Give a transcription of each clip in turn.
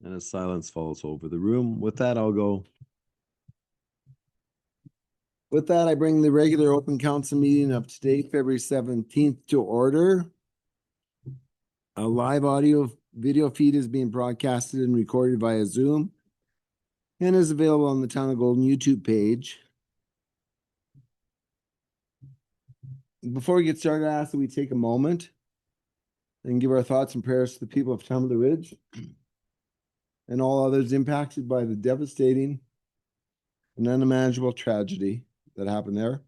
And a silence falls over the room. With that, I'll go. With that, I bring the regular open council meeting of today, February 17th, to order. A live audio video feed is being broadcasted and recorded via Zoom and is available on the Town of Golden YouTube page. Before we get started, I ask that we take a moment and give our thoughts and prayers to the people of Tumbler Ridge and all others impacted by the devastating and unimaginable tragedy that happened there.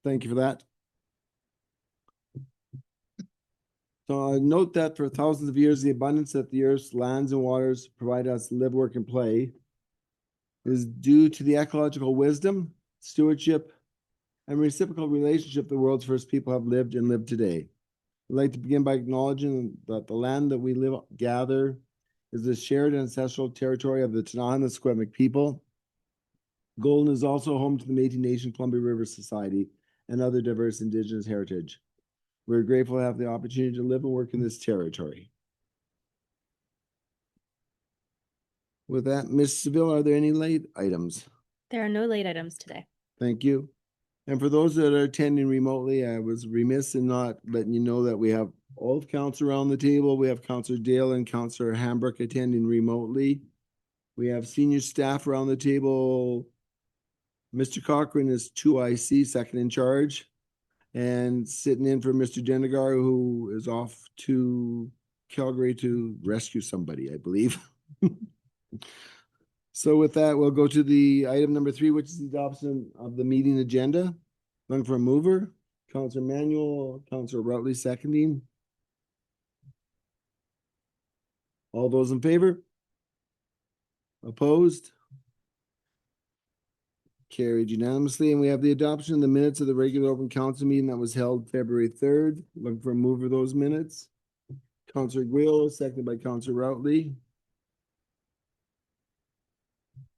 Thank you for that. So note that for thousands of years, the abundance that the earth's lands and waters provide us to live, work, and play is due to the ecological wisdom, stewardship, and reciprocal relationship the world's first people have lived and live today. I'd like to begin by acknowledging that the land that we live, gather, is the shared ancestral territory of the Tenah and Squamish people. Golden is also home to the Métis Nation Columbia River Society and other diverse Indigenous heritage. We're grateful to have the opportunity to live and work in this territory. With that, Ms. Seville, are there any late items? There are no late items today. Thank you. And for those that are attending remotely, I was remiss in not letting you know that we have all of council around the table. We have Councillor Dale and Councillor Hambrook attending remotely. We have senior staff around the table. Mr. Cochran is 2IC, second in charge, and sitting in for Mr. Denegar, who is off to Calgary to rescue somebody, I believe. So with that, we'll go to the item number 3, which is the adoption of the meeting agenda. Looking for a mover. Councillor Manuel, Councillor Routley seconding. All those in favor? Opposed? Carried unanimously. And we have the adoption of the minutes of the regular open council meeting that was held February 3rd. Looking for a mover of those minutes. Councillor Guillo, seconded by Councillor Routley.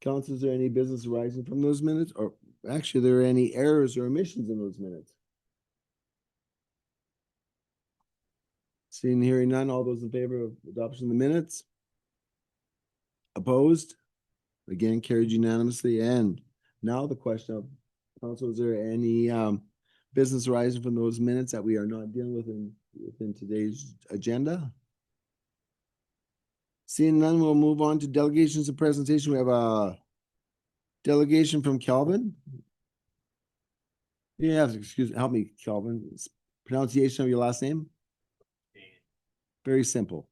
Council, is there any business arising from those minutes? Or actually, are there any errors or omissions in those minutes? Seeing and hearing none, all those in favor of adoption of the minutes? Opposed? Again, carried unanimously. And now the question of council, is there any business arising from those minutes that we are not dealing with within today's agenda? Seeing none, we'll move on to delegations and presentation. We have a delegation from Calvin. Yeah, help me, Calvin. Pronunciation of your last name? Very simple.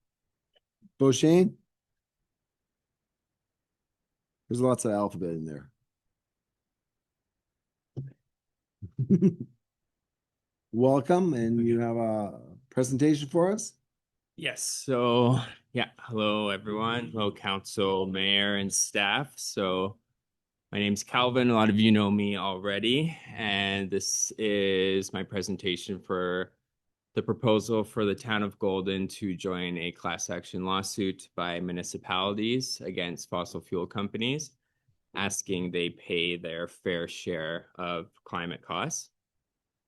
Beauchesne? There's lots of alphabet in there. Welcome, and you have a presentation for us? Yes, so yeah, hello everyone, hello council, mayor, and staff. So my name's Calvin, a lot of you know me already, and this is my presentation for the proposal for the town of Golden to join a class action lawsuit by municipalities against fossil fuel companies, asking they pay their fair share of climate costs.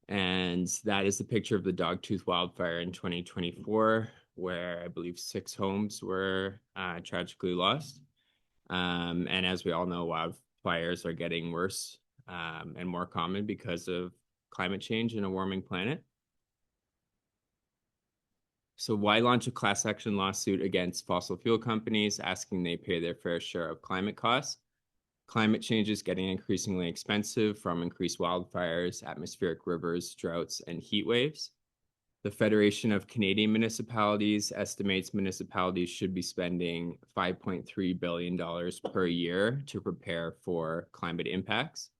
And that is the picture of the Dogtooth wildfire in 2024, where I believe 6 homes were tragically lost. And as we all know, wildfires are getting worse and more common because of climate change and a warming planet. So why launch a class action lawsuit against fossil fuel companies asking they pay their fair share of climate costs? Climate change is getting increasingly expensive from increased wildfires, atmospheric rivers, droughts, and heat waves. The Federation of Canadian Municipalities estimates municipalities should be spending $5.3 billion per year to prepare for climate impacts.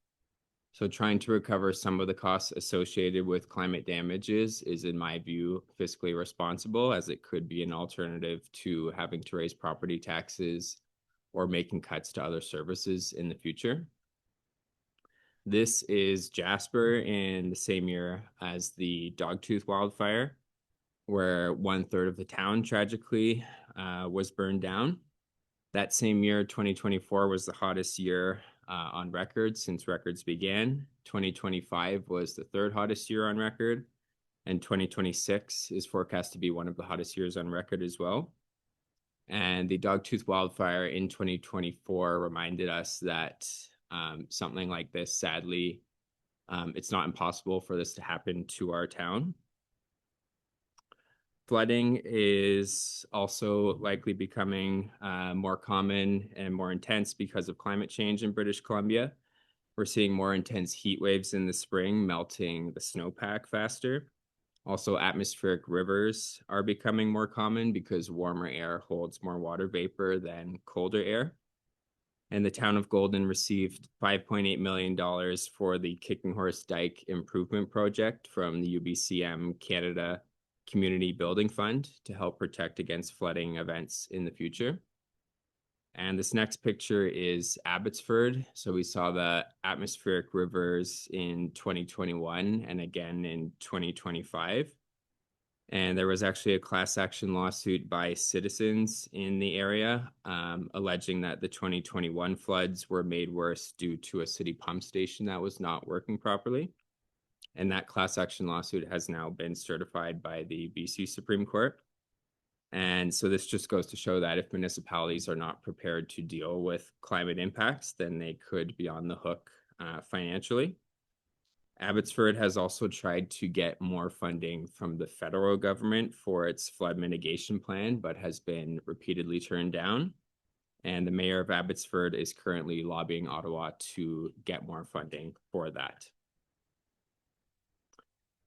So trying to recover some of the costs associated with climate damages is, in my view, fiscally responsible, as it could be an alternative to having to raise property taxes or making cuts to other services in the future. This is Jasper in the same year as the Dogtooth wildfire, where 1/3 of the town tragically was burned down. That same year, 2024, was the hottest year on record since records began. 2025 was the third hottest year on record, and 2026 is forecast to be one of the hottest years on record as well. And the Dogtooth wildfire in 2024 reminded us that something like this, sadly, it's not impossible for this to happen to our town. Flooding is also likely becoming more common and more intense because of climate change in British Columbia. We're seeing more intense heat waves in the spring, melting the snowpack faster. Also, atmospheric rivers are becoming more common because warmer air holds more water vapor than colder air. And the town of Golden received $5.8 million for the Kicking Horse Dike Improvement Project from the UBCM Canada Community Building Fund to help protect against flooding events in the future. And this next picture is Abbotsford. So we saw the atmospheric rivers in 2021 and again in 2025. And there was actually a class action lawsuit by citizens in the area, alleging that the 2021 floods were made worse due to a city pump station that was not working properly. And that class action lawsuit has now been certified by the BC Supreme Court. And so this just goes to show that if municipalities are not prepared to deal with climate impacts, then they could be on the hook financially. Abbotsford has also tried to get more funding from the federal government for its flood mitigation plan, but has been repeatedly turned down. And the mayor of Abbotsford is currently lobbying Ottawa to get more funding for that.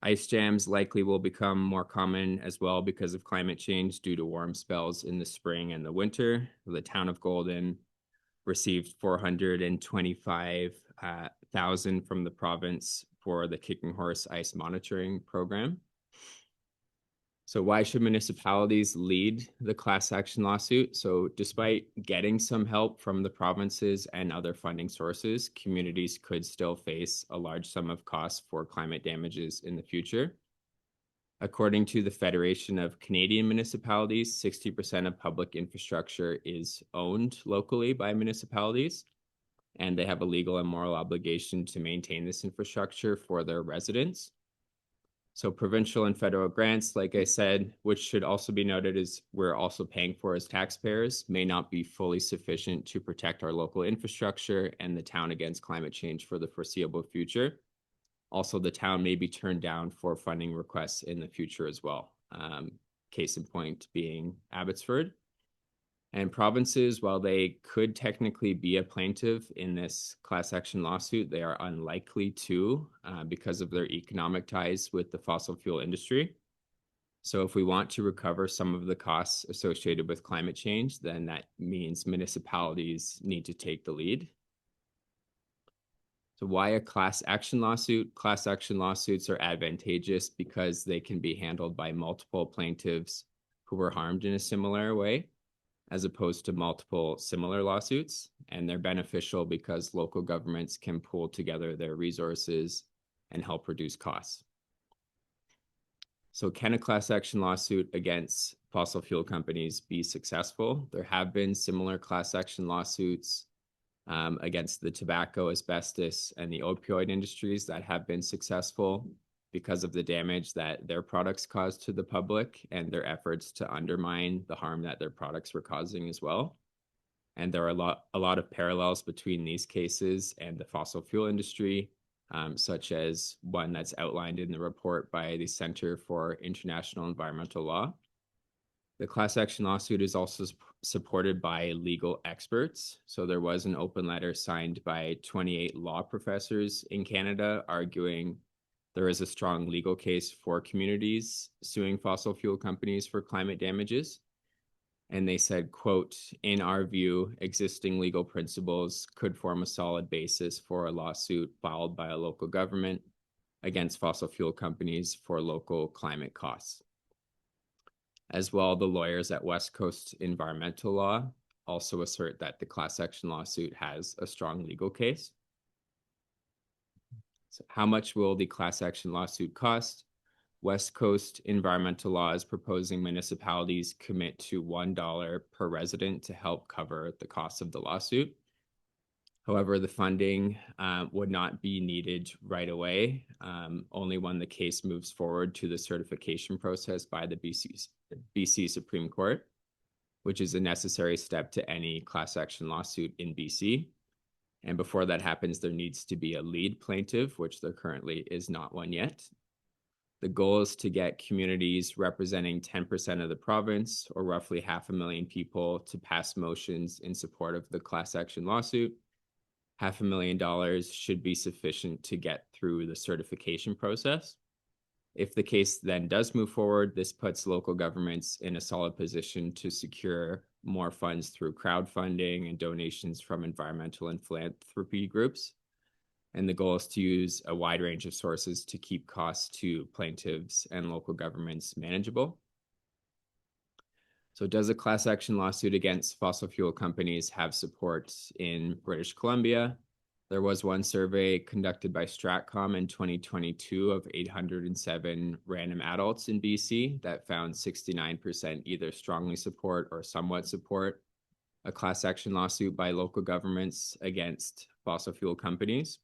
Ice jams likely will become more common as well because of climate change due to warm spells in the spring and the winter. The town of Golden received $425,000 from the province for the Kicking Horse Ice Monitoring Program. So why should municipalities lead the class action lawsuit? So despite getting some help from the provinces and other funding sources, communities could still face a large sum of costs for climate damages in the future. According to the Federation of Canadian Municipalities, 60% of public infrastructure is owned locally by municipalities, and they have a legal and moral obligation to maintain this infrastructure for their residents. So provincial and federal grants, like I said, which should also be noted is we're also paying for as taxpayers, may not be fully sufficient to protect our local infrastructure and the town against climate change for the foreseeable future. Also, the town may be turned down for funding requests in the future as well. Case in point being Abbotsford. And provinces, while they could technically be a plaintiff in this class action lawsuit, they are unlikely to because of their economic ties with the fossil fuel industry. So if we want to recover some of the costs associated with climate change, then that means municipalities need to take the lead. So why a class action lawsuit? Class action lawsuits are advantageous because they can be handled by multiple plaintiffs who were harmed in a similar way, as opposed to multiple similar lawsuits. And they're beneficial because local governments can pool together their resources and help reduce costs. So can a class action lawsuit against fossil fuel companies be successful? There have been similar class action lawsuits against the tobacco, asbestos, and the opioid industries that have been successful because of the damage that their products cause to the public and their efforts to undermine the harm that their products were causing as well. And there are a lot of parallels between these cases and the fossil fuel industry, such as one that's outlined in the report by the Center for International Environmental Law. The class action lawsuit is also supported by legal experts. So there was an open letter signed by 28 law professors in Canada arguing there is a strong legal case for communities suing fossil fuel companies for climate damages. And they said, quote, in our view, existing legal principles could form a solid basis for a lawsuit filed by a local government against fossil fuel companies for local climate costs. As well, the lawyers at West Coast Environmental Law also assert that the class action lawsuit has a strong legal case. So how much will the class action lawsuit cost? West Coast Environmental Law is proposing municipalities commit to $1 per resident to help cover the cost of the lawsuit. However, the funding would not be needed right away, only when the case moves forward to the certification process by the BC Supreme Court, which is a necessary step to any class action lawsuit in BC. And before that happens, there needs to be a lead plaintiff, which there currently is not one yet. The goal is to get communities representing 10% of the province, or roughly 500,000 people, to pass motions in support of the class action lawsuit. $500,000 should be sufficient to get through the certification process. If the case then does move forward, this puts local governments in a solid position to secure more funds through crowdfunding and donations from environmental and philanthropy groups. And the goal is to use a wide range of sources to keep costs to plaintiffs and local governments manageable. So does a class action lawsuit against fossil fuel companies have support in British Columbia? There was one survey conducted by Stratcom in 2022 of 807 random adults in BC that found 69% either strongly support or somewhat support a class action lawsuit by local governments against fossil fuel companies.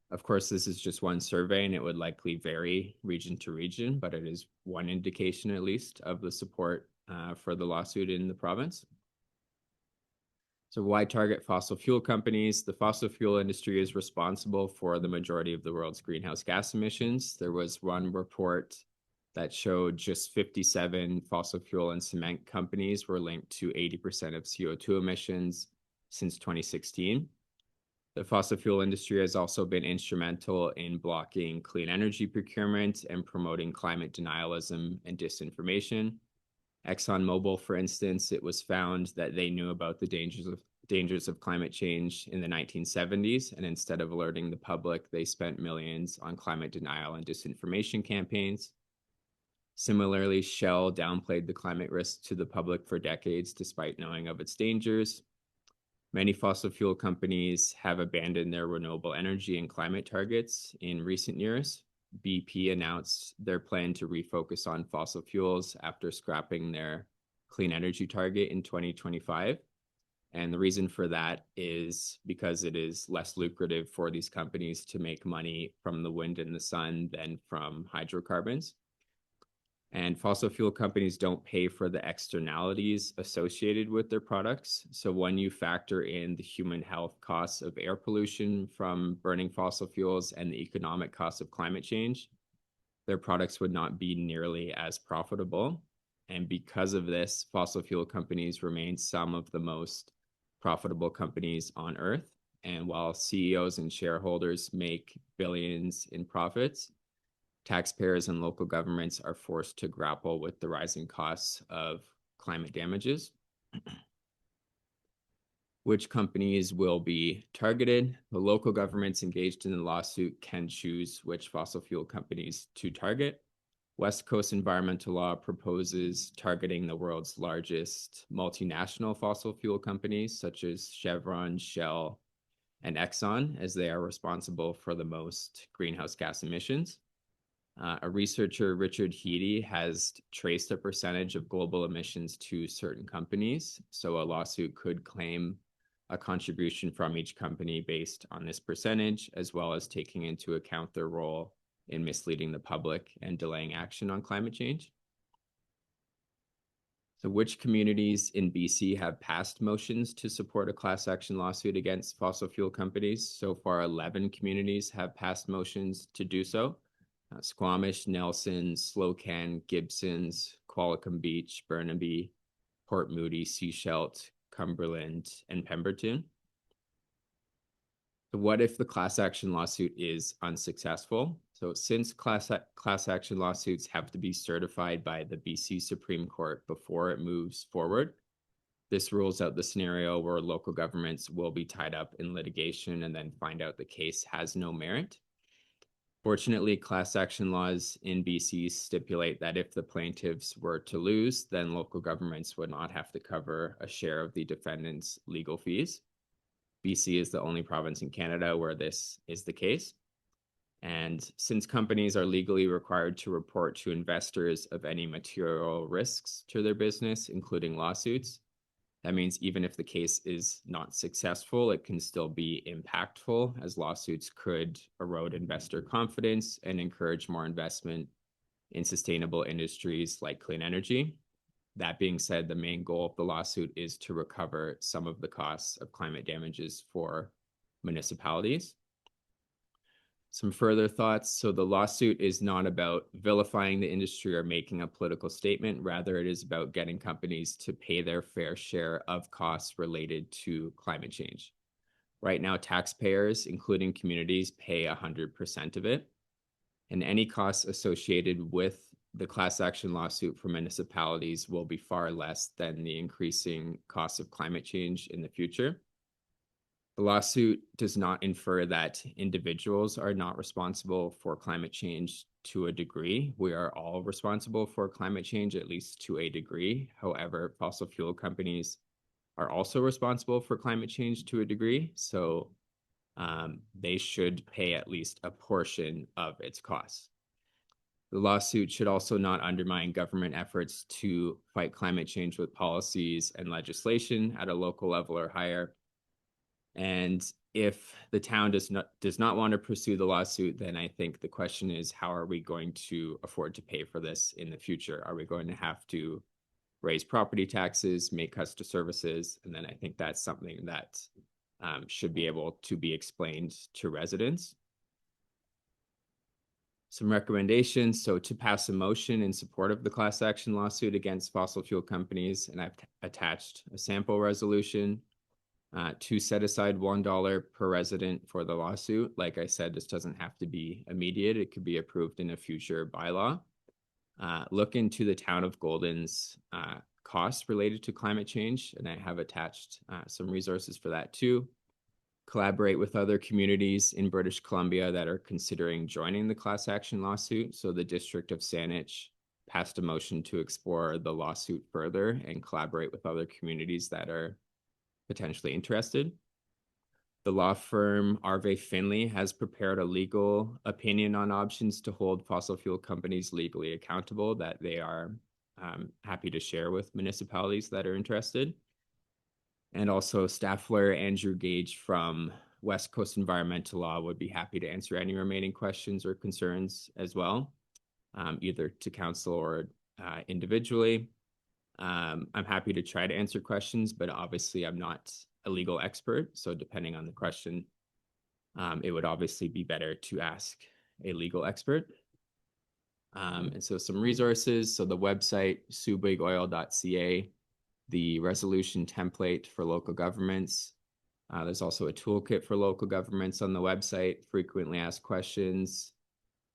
Of course, this is just one survey and it would likely vary region to region, but it is one indication at least of the support for the lawsuit in the province. So why target fossil fuel companies? The fossil fuel industry is responsible for the majority of the world's greenhouse gas emissions. There was one report that showed just 57 fossil fuel and cement companies were linked to 80% of CO2 emissions since 2016. The fossil fuel industry has also been instrumental in blocking clean energy procurement and promoting climate denialism and disinformation. ExxonMobil, for instance, it was found that they knew about the dangers of climate change in the 1970s, and instead of alerting the public, they spent millions on climate denial and disinformation campaigns. Similarly, Shell downplayed the climate risk to the public for decades, despite knowing of its dangers. Many fossil fuel companies have abandoned their renewable energy and climate targets in recent years. BP announced their plan to refocus on fossil fuels after scrapping their clean energy target in 2025. And the reason for that is because it is less lucrative for these companies to make money from the wind and the sun than from hydrocarbons. And fossil fuel companies don't pay for the externalities associated with their products. So when you factor in the human health costs of air pollution from burning fossil fuels and the economic costs of climate change, their products would not be nearly as profitable. And because of this, fossil fuel companies remain some of the most profitable companies on Earth. And while CEOs and shareholders make billions in profits, taxpayers and local governments are forced to grapple with the rising costs of climate damages. Which companies will be targeted? The local governments engaged in the lawsuit can choose which fossil fuel companies to target. West Coast environmental law proposes targeting the world's largest multinational fossil fuel companies, such as Chevron, Shell, and Exxon, as they are responsible for the most greenhouse gas emissions. A researcher, Richard Heady, has traced a percentage of global emissions to certain companies. So a lawsuit could claim a contribution from each company based on this percentage, as well as taking into account their role in misleading the public and delaying action on climate change. So which communities in BC have passed motions to support a class action lawsuit against fossil fuel companies? So far, 11 communities have passed motions to do so. Squamish, Nelson, Slocan, Gibsons, Qualicum Beach, Burnaby, Port Moody, Seashelt, Cumberland, and Pemberton. So what if the class action lawsuit is unsuccessful? So since class action lawsuits have to be certified by the BC Supreme Court before it moves forward, this rules out the scenario where local governments will be tied up in litigation and then find out the case has no merit. Fortunately, class action laws in BC stipulate that if the plaintiffs were to lose, then local governments would not have to cover a share of the defendant's legal fees. BC is the only province in Canada where this is the case. And since companies are legally required to report to investors of any material risks to their business, including lawsuits, That means even if the case is not successful, it can still be impactful, as lawsuits could erode investor confidence and encourage more investment in sustainable industries like clean energy. That being said, the main goal of the lawsuit is to recover some of the costs of climate damages for municipalities. Some further thoughts. So the lawsuit is not about vilifying the industry or making a political statement. Rather, it is about getting companies to pay their fair share of costs related to climate change. Right now, taxpayers, including communities, pay 100% of it. And any costs associated with the class action lawsuit for municipalities will be far less than the increasing costs of climate change in the future. The lawsuit does not infer that individuals are not responsible for climate change to a degree. We are all responsible for climate change, at least to a degree. However, fossil fuel companies are also responsible for climate change to a degree. So they should pay at least a portion of its costs. The lawsuit should also not undermine government efforts to fight climate change with policies and legislation at a local level or higher. And if the town does not want to pursue the lawsuit, then I think the question is, how are we going to afford to pay for this in the future? Are we going to have to raise property taxes, make cuts to services? And then I think that's something that should be able to be explained to residents. Some recommendations. So to pass a motion in support of the class action lawsuit against fossil fuel companies, and I've attached a sample resolution. To set aside $1 per resident for the lawsuit. Like I said, this doesn't have to be immediate. It could be approved in a future bylaw. Look into the town of Golden's costs related to climate change, and I have attached some resources for that too. Collaborate with other communities in British Columbia that are considering joining the class action lawsuit. So the District of Saanich passed a motion to explore the lawsuit further and collaborate with other communities that are potentially interested. The law firm Arve Finley has prepared a legal opinion on options to hold fossil fuel companies legally accountable that they are happy to share with municipalities that are interested. And also staff lawyer Andrew Gage from West Coast Environmental Law would be happy to answer any remaining questions or concerns as well, either to counsel or individually. I'm happy to try to answer questions, but obviously I'm not a legal expert. So depending on the question, it would obviously be better to ask a legal expert. And so some resources. So the website, subigoil.ca, the resolution template for local governments. There's also a toolkit for local governments on the website, frequently asked questions,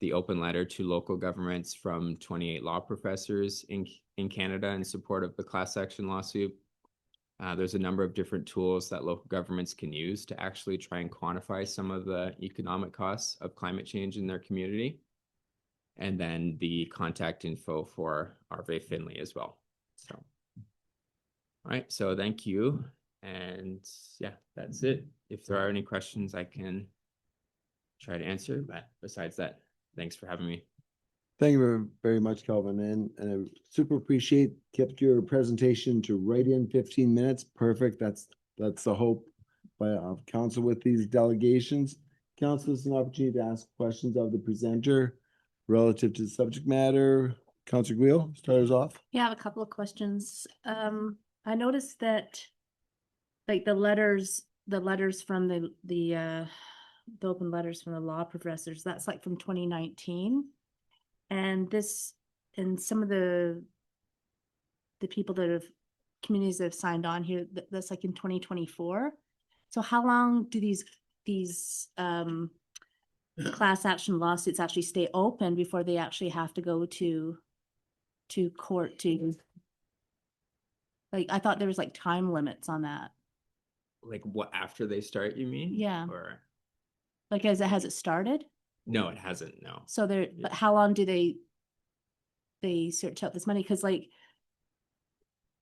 the open letter to local governments from 28 law professors in Canada in support of the class action lawsuit. There's a number of different tools that local governments can use to actually try and quantify some of the economic costs of climate change in their community. And then the contact info for Arve Finley as well. So, all right, so thank you. And yeah, that's it. If there are any questions, I can try to answer, but besides that, thanks for having me. Thank you very much, Calvin, and I super appreciate kept your presentation to right in 15 minutes. Perfect. That's the hope by council with these delegations. Council is an opportunity to ask questions of the presenter relative to the subject matter. Councilor Guil, start us off. Yeah, I have a couple of questions. I noticed that like the letters from the open letters from the law professors, that's like from 2019. And some of the people that have communities that have signed on here, that's like in 2024. So how long do these class action lawsuits actually stay open before they actually have to go to court to, like, I thought there was like time limits on that. Like what, after they start, you mean? Yeah. Or Like, has it started? no, it hasn't. No. So but how long do they search out this money? Because like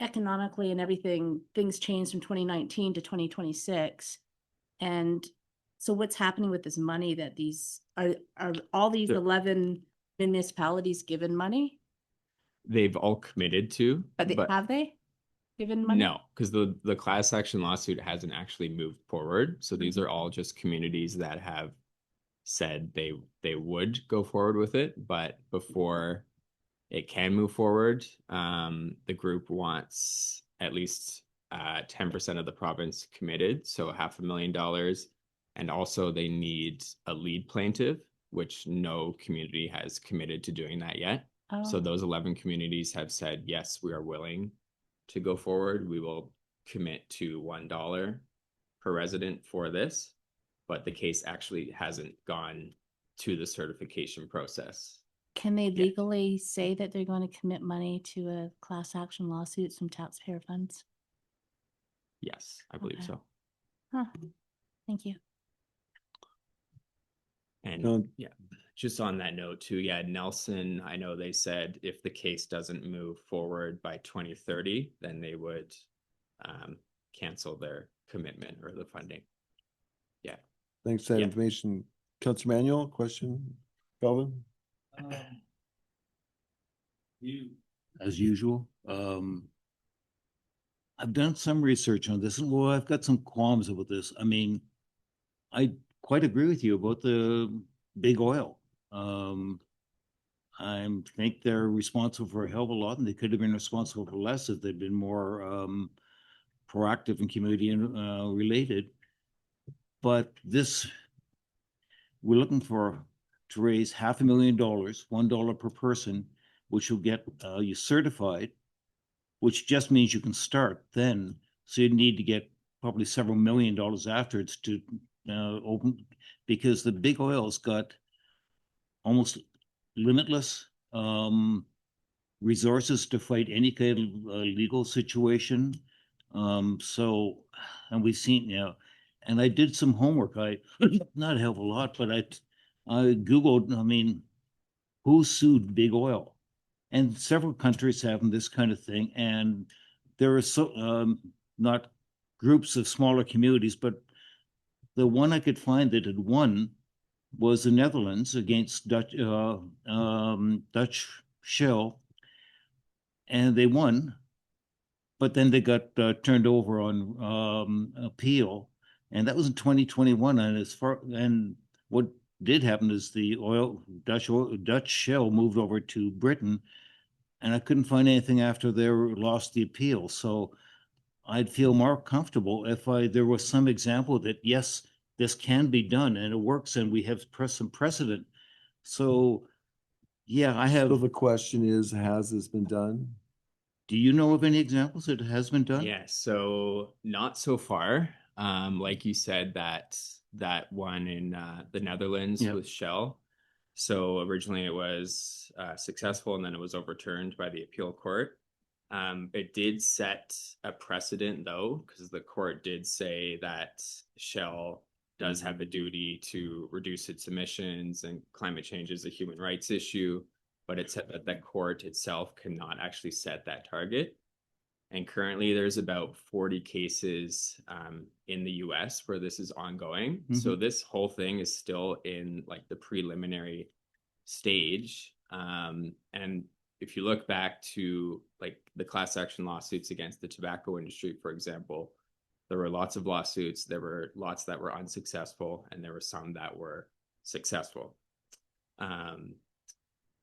economically and everything, things changed from 2019 to 2026. And so what's happening with this money that are all these 11 municipalities given money? They've all committed to, But have they? given money? No, because the class action lawsuit hasn't actually moved forward. So these are all just communities that have said they would go forward with it, but before it can move forward, the group wants at least 10% of the province committed, so $500,000. And also they need a lead plaintiff, which no community has committed to doing that yet. So Oh, those 11 communities have said, yes, we are willing to go forward. We will commit to $1 per resident for this, but the case actually hasn't gone to the certification process. can they Yeah. legally say that they're going to commit money to a class action lawsuit from taxpayer funds? Yes, I believe Okay. so. Huh. Thank you. And yeah, just on that note too, yeah, Nelson, I know they said if the case doesn't move forward by 2030, then they would cancel their commitment or the funding. Yeah. Thanks for that Yeah. information. Councilor Manuel, question, Calvin? You, as usual, I've done some research on this, and well, I've got some qualms about this. I mean, I quite agree with you about the big oil. I think they're responsible for a hell of a lot, and they could have been responsible for less if they'd been more proactive and community related. But this, we're looking for to raise $500,000, $1 per person, which will get you certified, which just means you can start then. So you need to get probably several $1,000,000 afterwards to open, because the big oil's got almost limitless resources to fight any kind of legal situation. So, and we've seen, and I did some homework. I not a hell of a lot, but I Googled, I mean, who sued big oil? And several countries have this kind of thing. And there are not groups of smaller communities, but the one I could find that had won was the Netherlands against Dutch Shell, and they won, but then they got turned over on appeal, and that was in 2021. And what did happen is the Dutch Shell moved over to Britain, and I couldn't find anything after they lost the appeal. So I'd feel more comfortable if there was some example that yes, this can be done and it works, and we have some precedent. So yeah, I have. So the question is, has this been done? Do you know of any examples that it has been done? Yeah, so not so far. Like you said, that one in the Netherlands Yeah. with Shell. So originally it was successful, and then it was overturned by the appeal court. It did set a precedent though, because the court did say that Shell does have a duty to reduce its emissions, and climate change is a human rights issue, but it said that the court itself cannot actually set that target. And currently there's about 40 cases in the US where this is ongoing. So this whole thing is still in like the preliminary stage. And if you look back to like the class action lawsuits against the tobacco industry, for example, there were lots of lawsuits. There were lots that were unsuccessful, and there were some that were successful.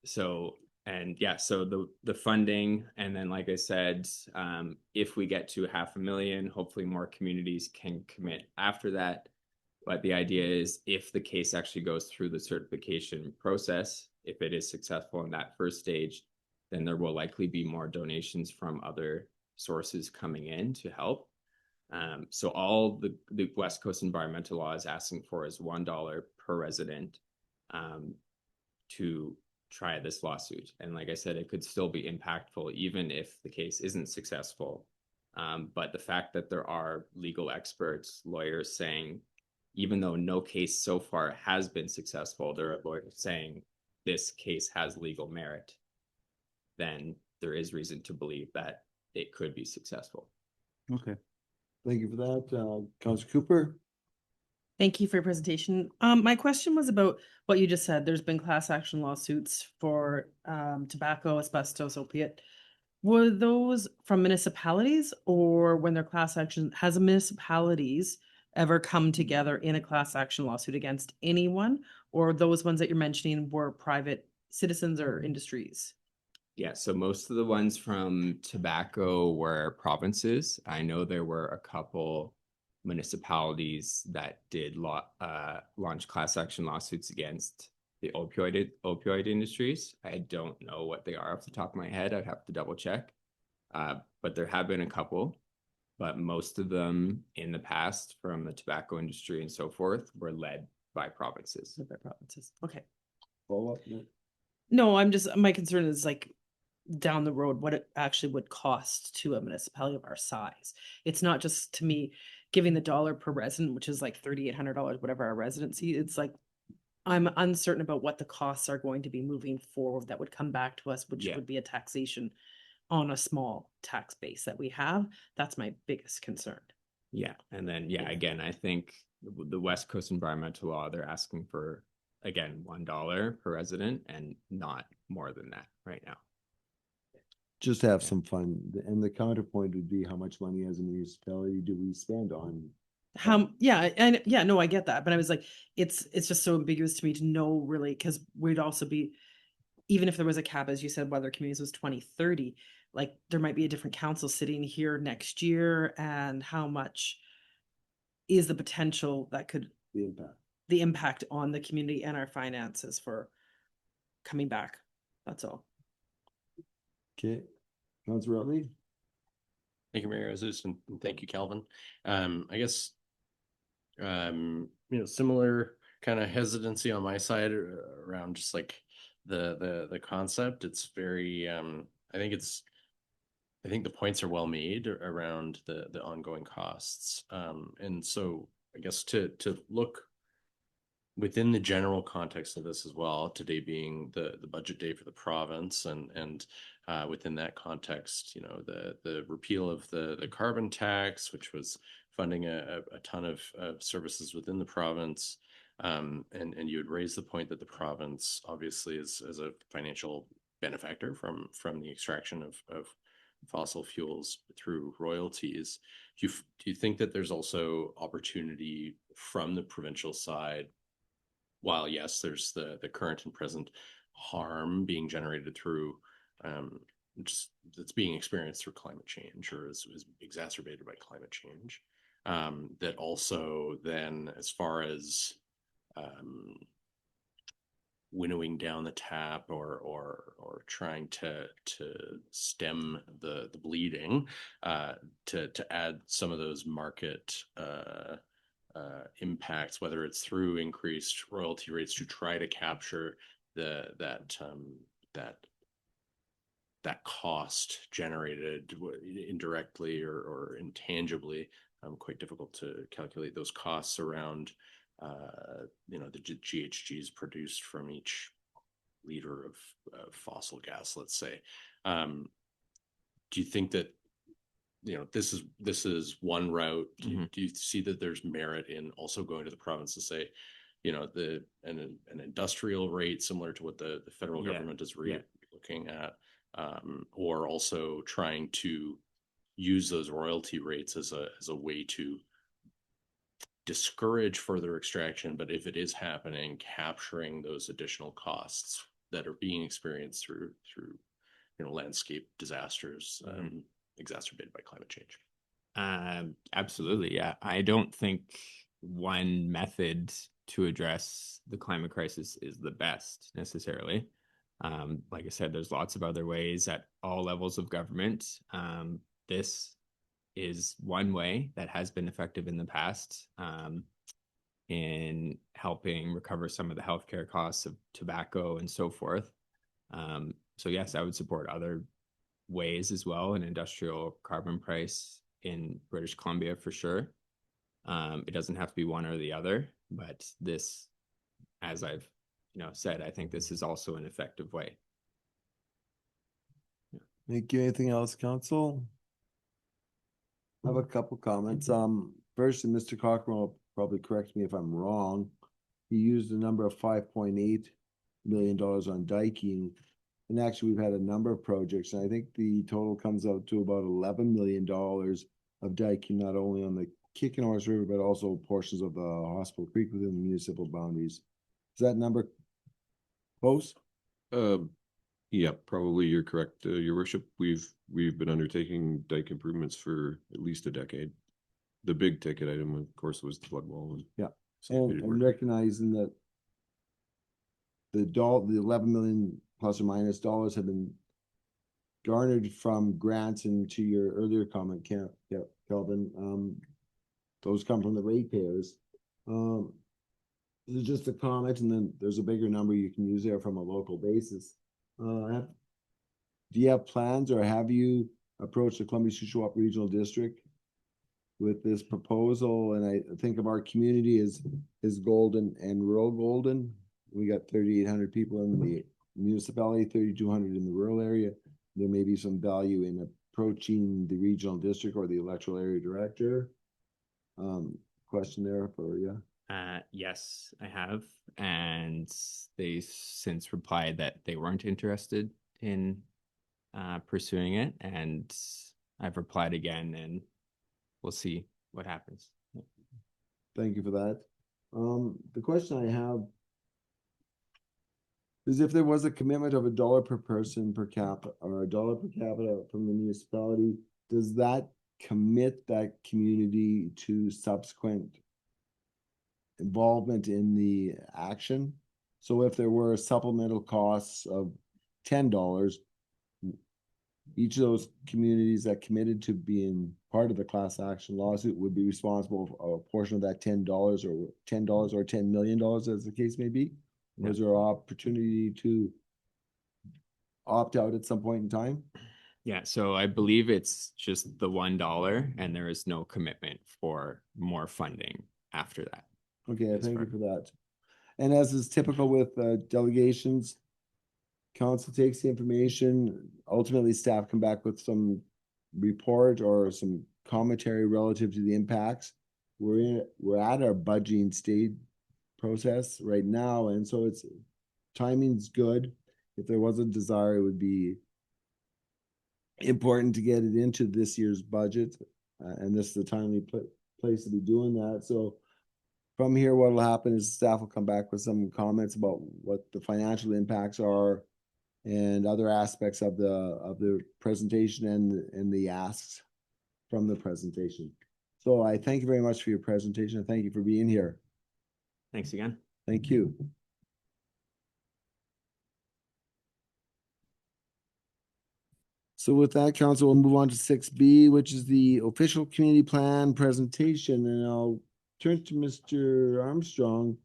So the funding, and then like I said, if we get to 500,000, hopefully more communities can commit after that. But the idea is, if the case actually goes through the certification process, if it is successful in that first stage, then there will likely be more donations from other sources coming in to help. So all the West Coast Environmental Law is asking for is $1 per resident to try this lawsuit. And like I said, it could still be impactful even if the case isn't successful. But the fact that there are legal experts, lawyers saying, even though no case so far has been successful, there are lawyers saying this case has legal merit, then there is reason to believe that it could be successful. Okay. Thank you for that. Councilor Cooper? Thank you for your presentation. My question was about what you just said. There's been class action lawsuits for tobacco, asbestos, opiate. Were those from municipalities or when they're class action, has a municipalities ever come together in a class action lawsuit against anyone? Or those ones that you're mentioning were private citizens or industries? Yeah, so most of the ones from tobacco were provinces. I know there were a couple municipalities that did launch class action lawsuits against the opioid industries. I don't know what they are off the top of my head. I'd have to double check. But there have been a couple, but most of them in the past from the tobacco industry and so forth were led by provinces. By provinces. Okay. Follow up, Nick? No, I'm just, my concern is like down the road, what it actually would cost to a municipality of our size. It's not just to me giving the dollar per resident, which is like $3,800, whatever our residency. It's like, I'm uncertain about what the costs are going to be moving forward that would come back to us, which Yeah. would be a taxation on a small tax base that we have. That's my biggest concern. Yeah, and then again, I think the West Coast Environmental Law, they're asking for again $1 per resident and not more than that right now. Just have some fun. And the counterpoint would be how much money as a municipality do we spend on? Yeah, and yeah, no, I get that, but I was like, it's just so ambiguous to me to know really, because we'd also be, even if there was a cap, as you said, whether communities was 2030, like there might be a different council sitting here next year, and how much is the potential that could The impact. the impact on the community and our finances for coming back. That's all. Okay, Councilor Rutley? Thank you, Mayor Azus, and thank you, Calvin. I guess, similar kind of hesitancy on my side around just like the concept. It's very, I think the points are well made around the ongoing costs. And so I guess to look within the general context of this as well, today being the budget day for the province, and within that context, the repeal of the carbon tax, which was funding a ton of services within the province, and you would raise the point that the province obviously is a financial benefactor from the extraction of fossil fuels through royalties. Do you think that there's also opportunity from the provincial side? While yes, there's the current and present harm being generated through just that's being experienced through climate change, or is exacerbated by climate change. That also then, as far as winnowing down the tap or trying to stem the bleeding, to add some of those market impacts, whether it's through increased royalty rates to try to capture that cost generated indirectly or intangibly. Quite difficult to calculate those costs around the GHGs produced from each liter of fossil gas, let's say. Do you think that this is one route? Do you see that there's merit in also going to the province to say, an industrial rate similar to what the federal government is looking at, or also trying to use those royalty rates as a way to discourage further extraction, but if it is happening, capturing those additional costs that are being experienced through landscape disasters exacerbated by climate change? Absolutely, yeah. I don't think one method to address the climate crisis is the best necessarily. Like I said, there's lots of other ways at all levels of government. This is one way that has been effective in the past in helping recover some of the healthcare costs of tobacco and so forth. So yes, I would support other ways as well, an industrial carbon price in British Columbia for sure. It doesn't have to be one or the other, but this, as I've said, I think this is also an effective way. Thank you. Anything else, council? I have a couple comments. First, and Mr. Cochran will probably correct me if I'm wrong. He used a number of $5.8 million on diking. And actually, we've had a number of projects, and I think the total comes out to about $11 million of diking, not only on the Kicking Horse River, but also portions of the Hospital Creek within the municipal boundaries. Is that number close? Yeah, probably you're correct, your worship. We've been undertaking dike improvements for at least a decade. The big ticket item, of course, was the flood wall. Yeah. associated And work. recognizing that the 11 million plus or minus dollars have been garnered from grants, and to your earlier comment, Kelvin, those come from the ratepayers. This is just a comment, and then there's a bigger number you can use there from a local basis. Do you have plans, or have you approached the Columbia-Shuswap Regional District with this proposal? And I think of our community as golden and rural golden. We got 3,800 people in the municipality, 3,200 in the rural area. There may be some value in approaching the regional district or the electoral area director. Question there for you. Yes, I have. And they since replied that they weren't interested in pursuing it. And I've replied again, and we'll see what happens. Thank you for that. The question I have is, if there was a commitment of $1 per person per capita, or $1 per capita from the municipality, does that commit that community to subsequent involvement in the action? So if there were supplemental costs of $10, each of those communities that committed to being part of the class action lawsuit would be responsible for a portion of that $10 or $10 million, as the case may be? Or is there an opportunity to opt out at some point in time? Yeah, so I believe it's just the $1, and there is no commitment for more funding after that. Okay, Yes, thank you Mark. for that. And as is typical with delegations, council takes the information, ultimately staff come back with some report or some commentary relative to the impacts. We're at our budgeting stage process right now, and so it's timing's good. If there was a desire, it would be important to get it into this year's budget, and this is the timely place to be doing that. So from here, what will happen is staff will come back with some comments about what the financial impacts are and other aspects of the presentation and the asks from the presentation. So I thank you very much for your presentation. And thank you for being here. Thanks again. Thank you. So with that, council, we'll move on to 6B, which is the official community plan presentation. And I'll turn to Mr. Armstrong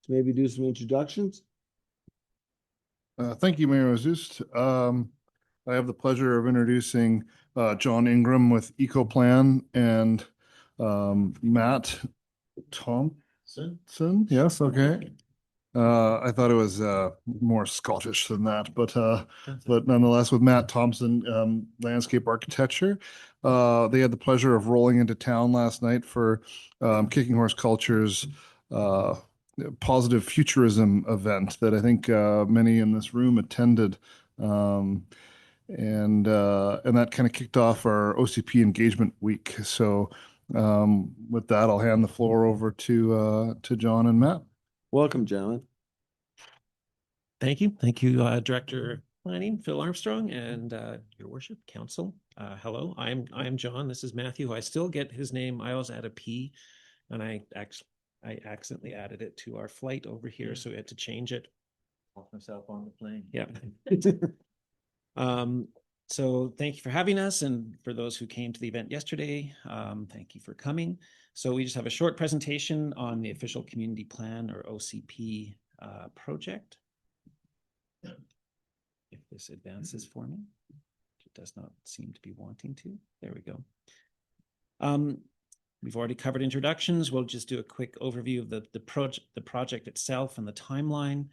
to maybe do some introductions. Thank you, Mayor Azust. I have the pleasure of introducing John Ingram with EcoPlan and Matt Thompson. Yes, okay. I thought it was more Scottish than that, but nonetheless, with Matt Thompson, landscape architecture. They had the pleasure of rolling into town last night for Kicking Horse Culture's positive futurism event that I think many in this room attended. And that kind of kicked off our OCP engagement week. So with that, I'll hand the floor over to John and Matt. Welcome, gentlemen. Thank you. Thank you, Director Planning, Phil Armstrong, and Your Worship, Council. Hello, I'm John. This is Matthew. I still get his name. I always add a P, and I accidentally added it to our flight over here, so we had to change it. Off myself on the plane. Yeah. So thank you for having us, and for those who came to the event yesterday, thank you for coming. So we just have a short presentation on the official community plan, or OCP, project. If this advances for me, it does not seem to be wanting to. There we go. We've already covered introductions. We'll just do a quick overview of the project itself and the timeline.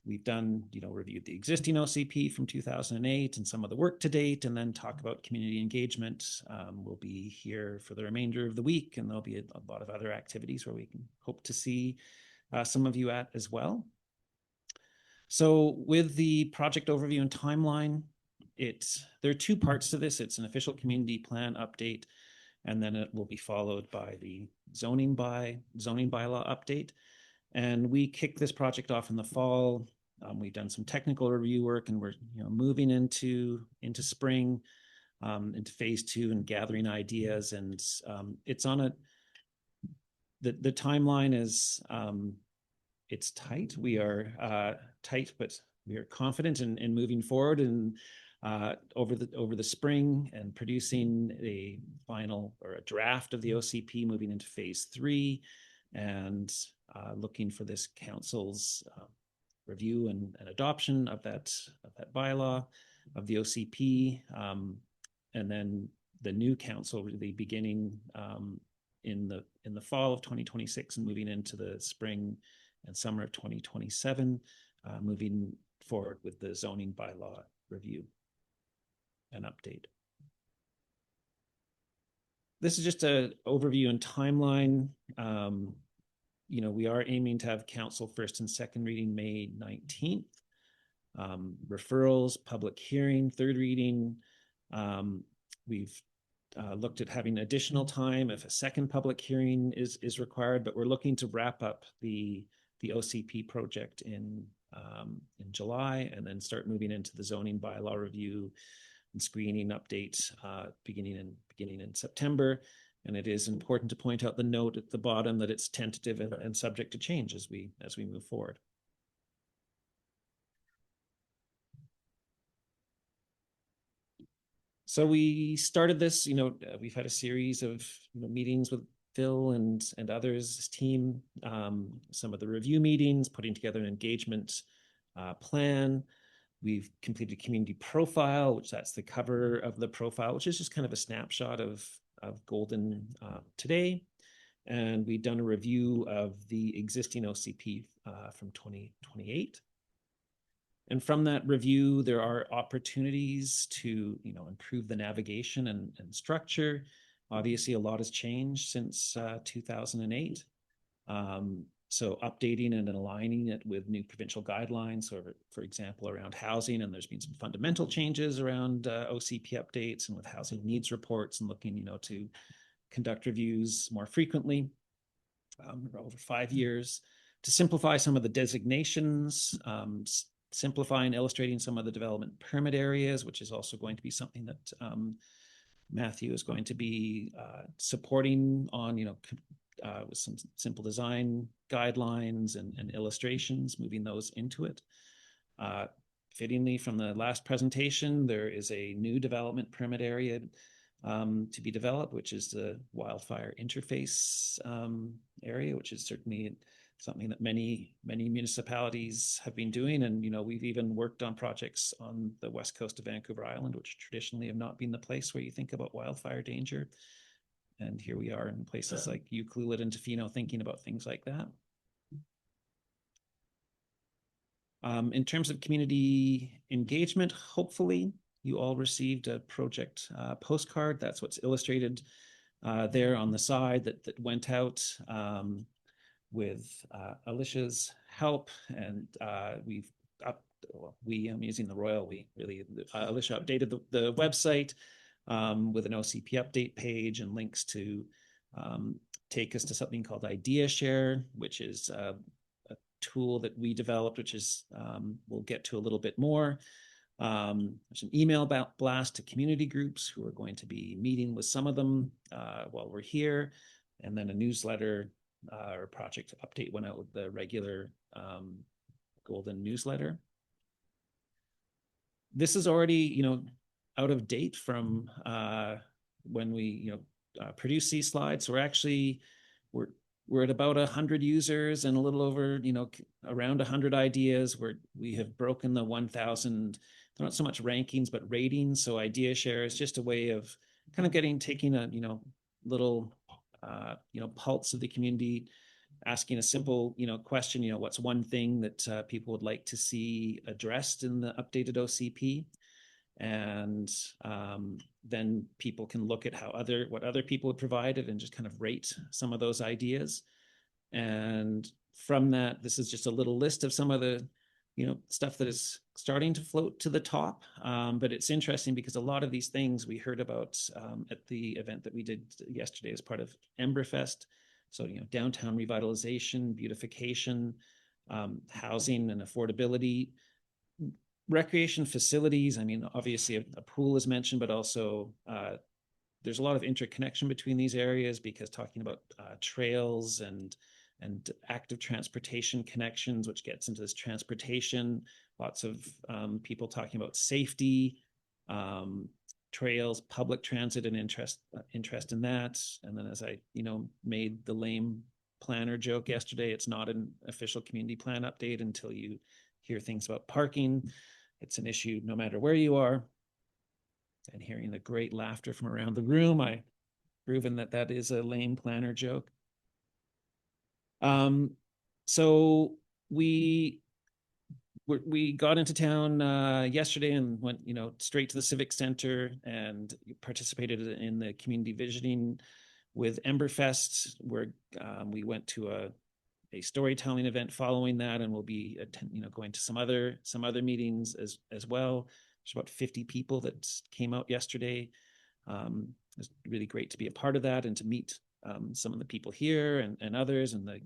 We've done, reviewed the existing OCP from 2008 and some of the work to date, and then talk about community engagement. We'll be here for the remainder of the week, and there'll be a lot of other activities where we can hope to see some of you at as well. So with the project overview and timeline, there are two parts to this. It's an official community plan update, and then it will be followed by the zoning bylaw update. And we kicked this project off in the fall. We've done some technical review work, and we're moving into spring, into phase 2 and gathering ideas. And it's on the timeline is it's tight. We are tight, but we are confident in moving forward and over the spring and producing a final or a draft of the OCP, moving into phase 3, and looking for this council's review and adoption of that bylaw of the OCP, and then the new council really beginning in the fall of 2026 and moving into the spring and summer of 2027, moving forward with the zoning bylaw review and update. This is just an overview and timeline. We are aiming to have council first and second reading May 19th. Referrals, public hearing, third reading. We've looked at having additional time if a second public hearing is required, but we're looking to wrap up the OCP project in July, and then start moving into the zoning bylaw review and screening updates beginning in September. And it is important to point out the note at the bottom that it's tentative and subject to change as we move forward. So we started this, we've had a series of meetings with Phil and others, his team, some of the review meetings, putting together an engagement plan. We've completed a community profile, which that's the cover of the profile, which is just kind of a snapshot of Golden today. And we've done a review of the existing OCP from 2028. And from that review, there are opportunities to improve the navigation and structure. Obviously, a lot has changed since 2008. So updating and aligning it with new provincial guidelines, so for example, around housing, and there's been some fundamental changes around OCP updates and with housing needs reports, and looking, to conduct reviews more frequently over 5 years, to simplify some of the designations, simplify and illustrating some of the development permit areas, which is also going to be something that Matthew is going to be supporting on, with some simple design guidelines and illustrations, moving those into it. Fittingly, from the last presentation, there is a new development permit area to be developed, which is the wildfire interface area, which is certainly something that many municipalities have been doing. And we've even worked on projects on the west coast of Vancouver Island, which traditionally have not been the place where you think about wildfire danger. And here we are in places like Ucluelet and Tofino thinking about things like that. In terms of community engagement, hopefully you all received a project postcard. That's what's illustrated there on the side that went out with Alicia's help. And I'm using the Royal we, really, Alicia updated the website with an OCP update page and links to take us to something called Idea Share, which is a tool that we developed, which is we'll get to a little bit more. There's an email blast to community groups who are going to be meeting with some of them while we're here, and then a newsletter or project update went out with the regular Golden newsletter. This is already, out of date from when we, produce these slides. So we're at about 100 users and a little over, around 100 ideas, where we have broken the 1,000, not so much rankings, but ratings. So Idea Share is just a way of kind of taking a, little, pulse of the community, asking a simple, question, what's one thing that people would like to see addressed in the updated OCP? And then people can look at what other people have provided and just kind of rate some of those ideas. And from that, this is just a little list of some of the stuff that is starting to float to the top. But it's interesting because a lot of these things we heard about at the event that we did yesterday as part of Emberfest. So, downtown revitalization, beautification, housing and affordability, recreation facilities. I mean, obviously a pool is mentioned, but also there's a lot of interconnection between these areas because talking about trails and active transportation connections, which gets into this transportation, lots of people talking about safety, trails, public transit, and interest in that. And then as I, made the lame planner joke yesterday, it's not an official community plan update until you hear things about parking. It's an issue no matter where you are. And hearing the great laughter from around the room, I proven that is a lame planner joke. So we got into town yesterday and went, straight to the Civic Center and participated in the community visiting with Emberfest, where we went to a storytelling event following that, and we'll be going to some other meetings as well. There's about 50 people that came out yesterday. It was really great to be a part of that and to meet some of the people here and others, and the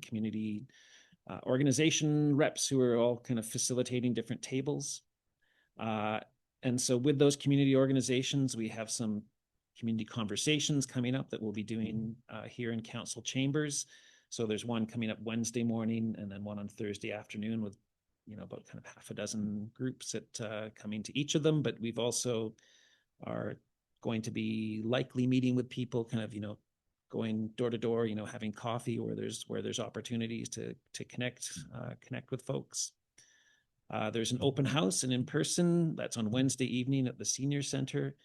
community organization reps who are all kind of facilitating different tables. And so with those community organizations, we have some community conversations coming up that we'll be doing here in council chambers. So there's one coming up Wednesday morning and then one on Thursday afternoon with, about kind of half a dozen groups that coming to each of them. But we've also are going to be likely meeting with people kind of, going door to door, having coffee where there's opportunities to connect with folks. There's an open house and in person that's on Wednesday evening at the Senior Center,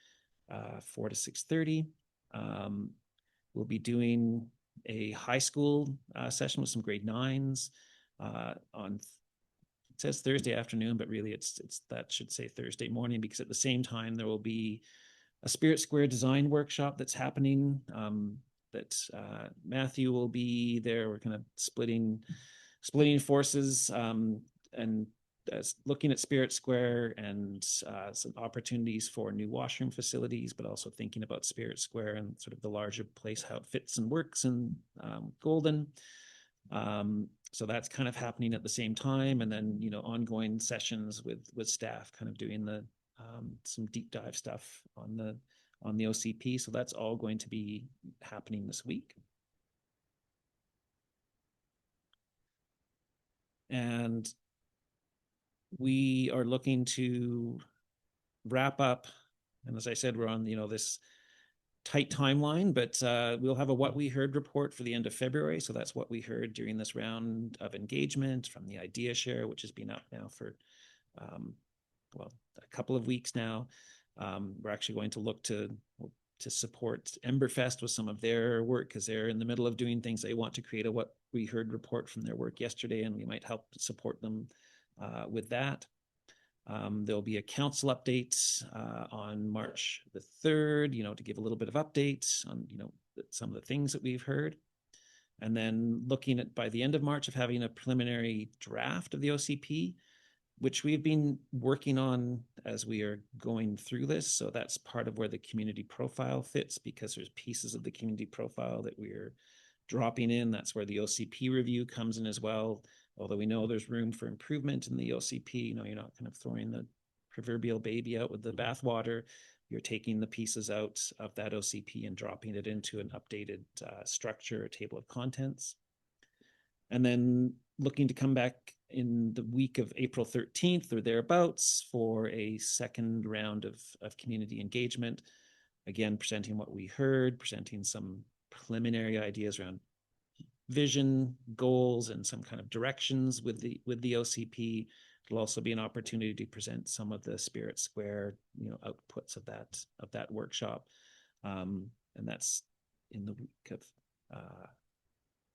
4 to 6:30. We'll be doing a high school session with some grade 9s on, it says Thursday afternoon, but really it's that should say Thursday morning, because at the same time there will be a Spirit Square design workshop that's happening. That Matthew will be there. We're kind of splitting forces and looking at Spirit Square and some opportunities for new washroom facilities, but also thinking about Spirit Square and sort of the larger place, how it fits and works in Golden. So that's kind of happening at the same time. And then, ongoing sessions with staff kind of doing the some deep dive stuff on the OCP. So that's all going to be happening this week. And we are looking to wrap up. And as I said, we're on, this tight timeline, but we'll have a What We Heard report for the end of February. So that's what we heard during this round of engagement from the Idea Share, which has been up now for, a couple of weeks now. We're actually going to look to support Emberfest with some of their work because they're in the middle of doing things. They want to create a What We Heard report from their work yesterday, and we might help support them with that. There'll be a council update on March the 3rd, to give a little bit of updates on, some of the things that we've heard. And then looking at, by the end of March, of having a preliminary draft of the OCP, which we've been working on as we are going through this. So that's part of where the community profile fits, because there's pieces of the community profile that we're dropping in. That's where the OCP review comes in as well. Although we know there's room for improvement in the OCP, you're not kind of throwing the proverbial baby out with the bathwater. You're taking the pieces out of that OCP and dropping it into an updated structure, a table of contents. And then looking to come back in the week of April 13th or thereabouts for a second round of community engagement. Again, presenting what we heard, presenting some preliminary ideas around vision, goals, and some kind of directions with the OCP. It'll also be an opportunity to present some of the Spirit Square, outputs of that workshop. And that's in the week of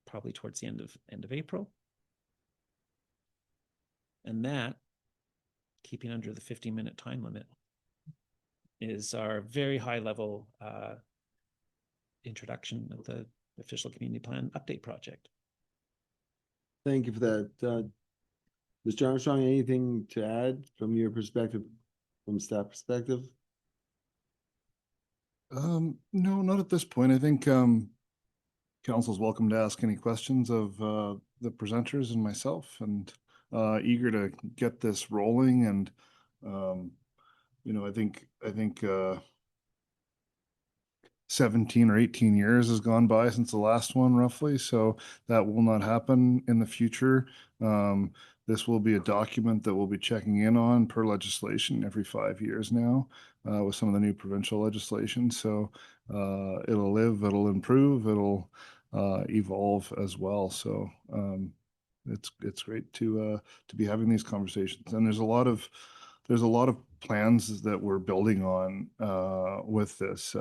probably towards the end of April. And that, keeping under the 15-minute time limit, is our very high level introduction of the official community plan update project. Thank you for that. Mr. Armstrong, anything to add from your perspective, from staff perspective? No, not at this point. I think council's welcome to ask any questions of the presenters and myself, and eager to get this rolling. And I think 17 or 18 years has gone by since the last one, roughly. So that will not happen in the future. This will be a document that we'll be checking in on per legislation every 5 years now, with some of the new provincial legislation. So it'll live, it'll improve, it'll evolve as well. So it's great to be having these conversations. And there's a lot of plans that we're building on with this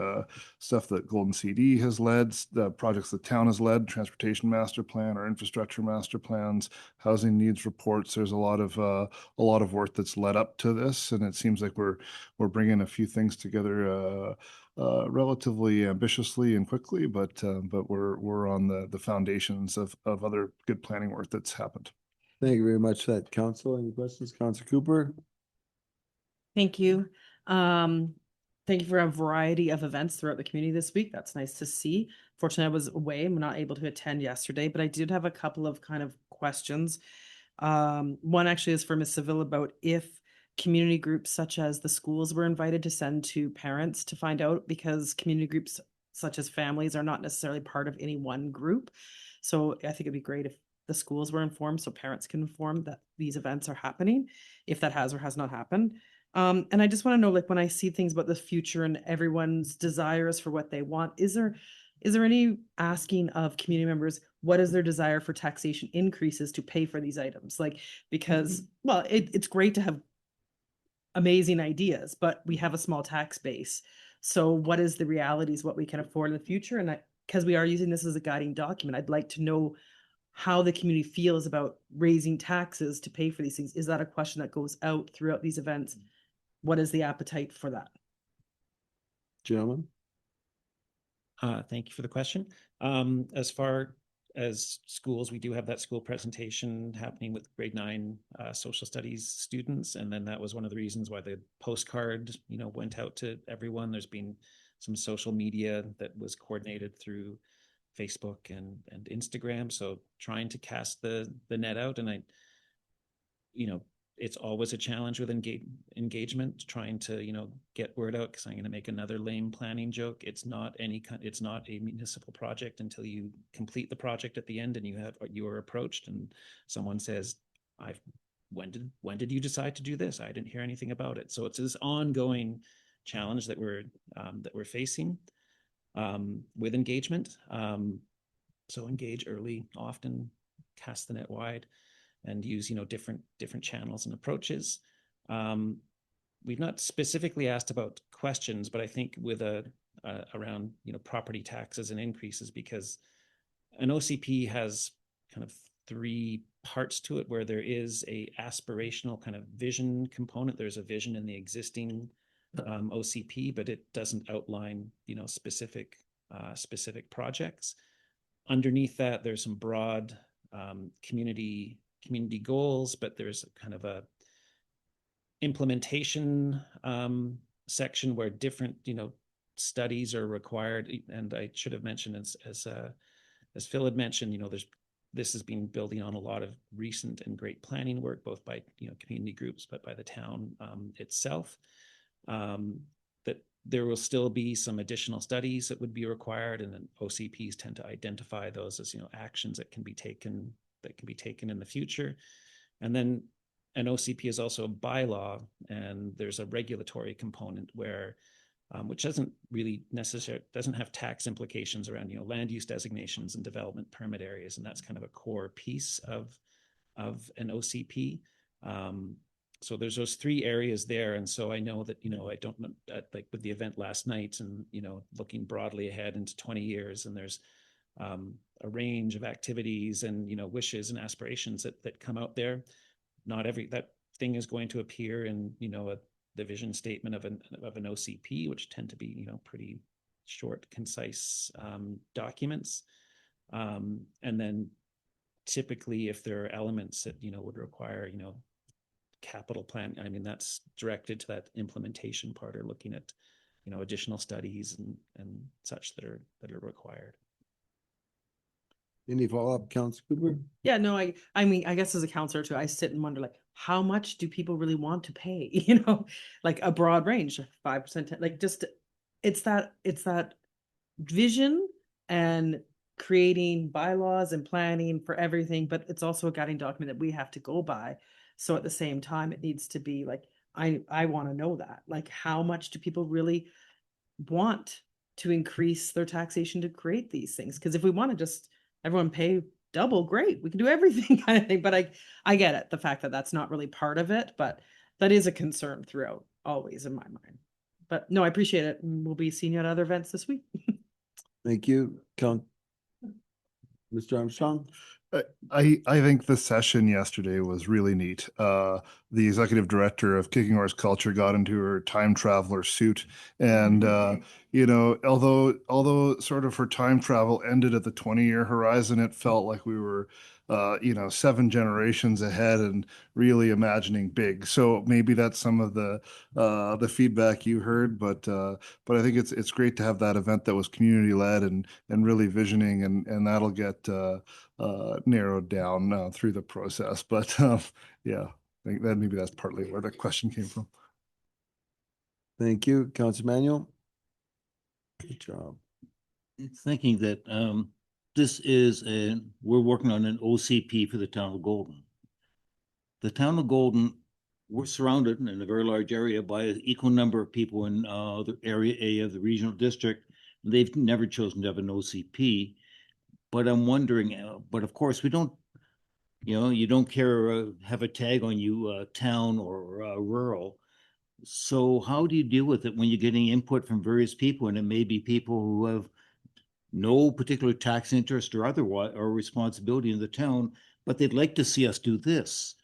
stuff that Golden CD has led, the projects the town has led, transportation master plan, our infrastructure master plans, housing needs reports. There's a lot of work that's led up to this, and it seems like we're bringing a few things together relatively ambitiously and quickly, but we're on the foundations of other good planning work that's happened. Thank you very much for that, Council. Any questions, Councilor Cooper? Thank you. Thank you for a variety of events throughout the community this week. That's nice to see. Fortunately, I was away. I'm not able to attend yesterday, but I did have a couple of kind of questions. One actually is for Ms. Seville about if community groups such as the schools were invited to send to parents to find out, because community groups such as families are not necessarily part of any one group. So I think it'd be great if the schools were informed so parents can inform that these events are happening, if that has or has not happened. And I just want to know, like, when I see things about the future and everyone's desires for what they want, is there any asking of community members, what is their desire for taxation increases to pay for these items? Like, because, well, it's great to have amazing ideas, but we have a small tax base. So what is the realities, what we can afford in the future? And because we are using this as a guiding document, I'd like to know how the community feels about raising taxes to pay for these things. Is that a question that goes out throughout these events? What is the appetite for that? Gentlemen? Thank you for the question. As far as schools, we do have that school presentation happening with grade 9 social studies students. And then that was one of the reasons why the postcard, went out to everyone. There's been some social media that was coordinated through Facebook and Instagram. So trying to cast the net out. And it's always a challenge with engagement, trying to, get word out, because I'm going to make another lame planning joke. It's not a municipal project until you complete the project at the end and you are approached and someone says, when did you decide to do this? I didn't hear anything about it. So it's this ongoing challenge that we're facing with engagement. So engage early, often, cast the net wide, and use different channels and approaches. We've not specifically asked about questions, but I think with around property taxes and increases, because an OCP has kind of 3 parts to it, where there is a aspirational kind of vision component. There's a vision in the existing OCP, but it doesn't outline specific projects. Underneath that, there's some broad community goals, but there's kind of a implementation section where different studies are required. And I should have mentioned, as Phil had mentioned, this has been building on a lot of recent and great planning work, both by community groups, but by the town itself. That there will still be some additional studies that would be required, and then OCPs tend to identify those as actions that can be taken in the future. And then an OCP is also a bylaw, and there's a regulatory component where which doesn't have tax implications around land use designations and development permit areas, and that's kind of a core piece of an OCP. So there's those 3 areas there. And so I know that I don't know, like with the event last night, and looking broadly ahead into 20 years, and there's a range of activities and wishes and aspirations that come out there. Not every that thing is going to appear in the vision statement of an OCP, which tend to be pretty short, concise documents. And then typically if there are elements that, would require, capital plan, I mean, that's directed to that implementation part or looking at, additional studies and such that are required. Any follow-up, Councilor Cooper? Yeah, no, I mean, I guess as a counselor too, I sit and wonder like, how much do people really want to pay? Like a broad range, 5%, like just, it's that vision and creating bylaws and planning for everything, but it's also a guiding document that we have to go by. So at the same time, it needs to be like, I want to know that, like, how much do people really want to increase their taxation to create these things? Because if we want to just everyone pay double, great, we can do everything kind of thing. But I get it, the fact that that's not really part of it, but that is a concern throughout, always in my mind. But no, I appreciate it, and we'll be seeing you at other events this week. Thank you, Mr. Armstrong. I think the session yesterday was really neat. The executive director of Kicking Horse Culture got into her time traveler suit, and although sort of her time travel ended at the 20-year horizon, it felt like we were 7 generations ahead and really imagining big. So maybe that's some of the feedback you heard, but I think it's great to have that event that was community led and really visioning, and that'll get narrowed down through the process. But yeah, I think that maybe that's partly where the question came from. Thank you, Councilor Manuel. Good job. Thinking that we're working on an OCP for the town of Golden. The town of Golden, we're surrounded in a very large area by an equal number of people in the area A of the regional district. They've never chosen to have an OCP. But I'm wondering, but of course we don't, you don't care, have a tag on you, town or rural. So how do you deal with it when you're getting input from various people, and it may be people who have no particular tax interest or otherwise or responsibility in the town, but they'd like to see us do this?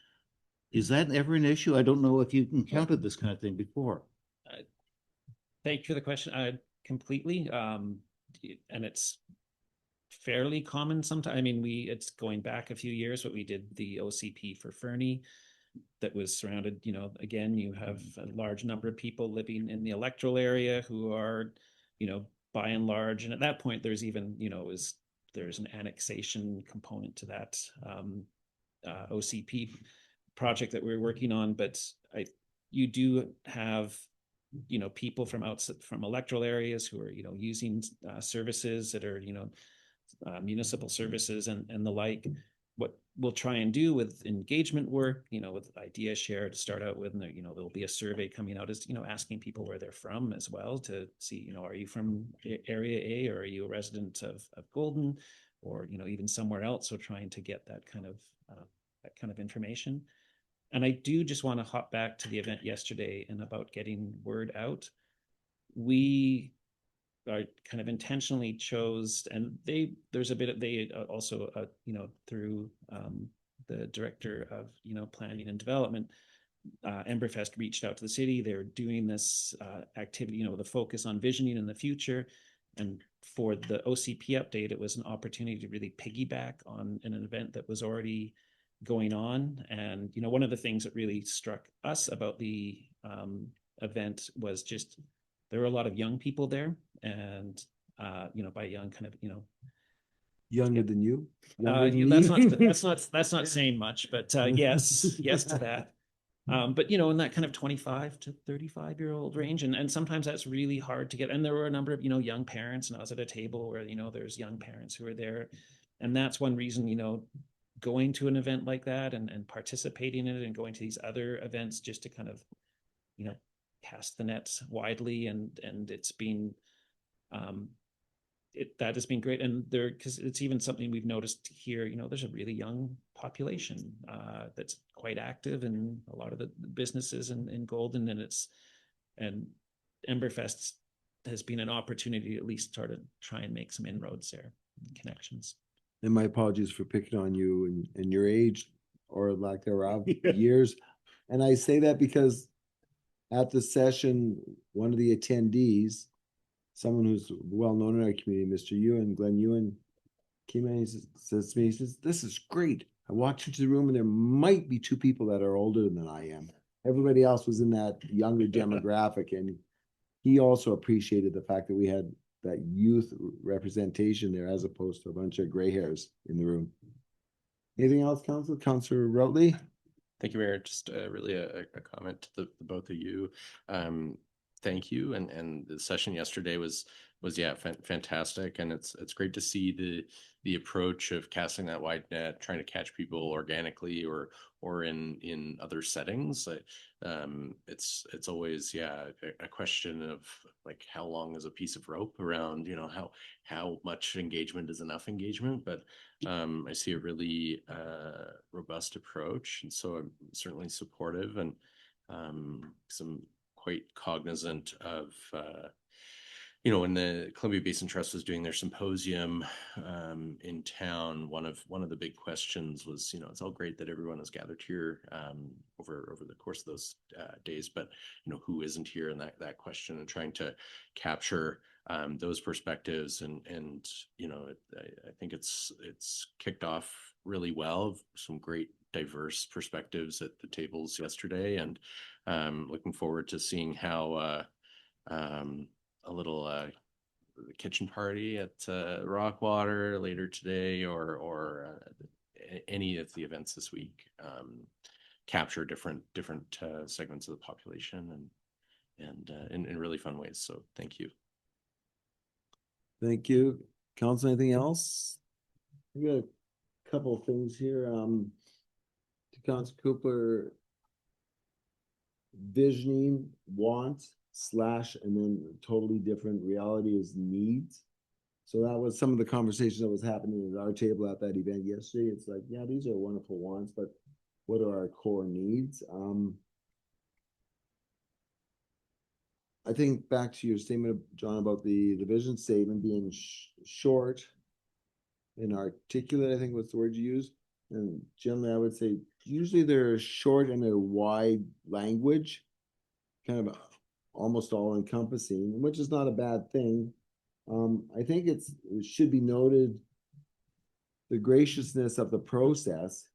Is that ever an issue? I don't know if you've encountered this kind of thing before. Thank you for the question. Completely. And it's fairly common sometimes. I mean, it's going back a few years, but we did the OCP for Fernie that was surrounded, again, you have a large number of people living in the electoral area who are, by and large, and at that point, there's even, there's an annexation component to that OCP project that we're working on, but you do have people from outside, from electoral areas who are using services that are municipal services and the like. What we'll try and do with engagement work, with idea share to start out with, and there'll be a survey coming out, is asking people where they're from as well, to see, are you from area A, or are you a resident of Golden, or even somewhere else? So trying to get that kind of information. And I do just want to hop back to the event yesterday and about getting word out. We are kind of intentionally chose, and there's a bit of, they also through the director of planning and development, Emberfest reached out to the city. They're doing this activity, the focus on visioning in the future. And for the OCP update, it was an opportunity to really piggyback on an event that was already going on. And one of the things that really struck us about the event was just there were a lot of young people there, and by young, kind of Younger than you? That's not saying much, but yes to that. But in that kind of 25 to 35-year-old range, and sometimes that's really hard to get. And there were a number of young parents, and I was at a table where there's young parents who are there, and that's one reason going to an event like that and participating in it, and going to these other events just to kind of cast the nets widely, and it's been that has been great. And because it's even something we've noticed here, there's a really young population that's quite active in a lot of the businesses in Golden, and Emberfest has been an opportunity to at least start to try and make some inroads there, connections. And my apologies for picking on you and your age or lack thereof years. And I say that because at the session, one of the attendees, someone who's well known in our community, Mr. Ewan, Glenn Ewan, came in and says to me, he says, "This is great. I walked into the room and there might be two people that are older than I am. Everybody else was in that younger demographic, and he also appreciated the fact that we had that youth representation there as opposed to a bunch of gray hairs in the room." Anything else, Council? Councilor Routley? Thank you, Mayor. Just really a comment to the both of you. Thank you. And the session yesterday was yeah, fantastic. And it's great to see the approach of casting that wide net, trying to catch people organically or in other settings. It's always, yeah, a question of like how long is a piece of rope around, you know, how much engagement is enough engagement. But I see a really robust approach, and so I'm certainly supportive and some quite cognizant of you know, when the Columbia Basin Trust was doing their symposium in town, one of the big questions was, you know, it's all great that everyone is gathered here over the course of those days, but you know, who isn't here, and that question, and trying to capture those perspectives, and you know, I think it's kicked off really well. Some great diverse perspectives at the tables yesterday, and looking forward to seeing how a little kitchen party at Rockwater later today, or any of the events this week capture different segments of the population and in really fun ways. So thank you. Thank you. Council, anything else? We got a couple of things here. To Council Cooper, visioning wants / and then totally different reality is needs. So that was some of the conversation that was happening at our table at that event yesterday. It's like, yeah, these are wonderful wants, but what are our core needs? I think back to your statement, John, about the vision statement being short and articulate, I think was the word you used. And generally, I would say usually they're short and they're wide language, kind of almost all encompassing, which is not a bad thing. I think it should be noted the graciousness of the process,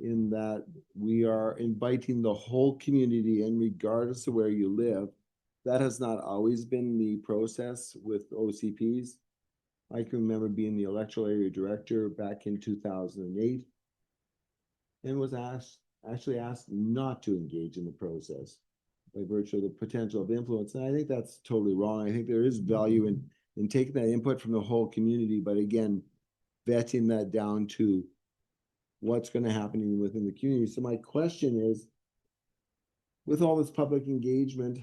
in that we are inviting the whole community in, regardless of where you live. That has not always been the process with OCPs. I can remember being the electoral area director back in 2008 and was actually asked not to engage in the process by virtue of the potential of influence. And I think that's totally wrong. I think there is value in taking that input from the whole community, but again, vetting that down to what's going to happen within the community. So my question is, with all this public engagement,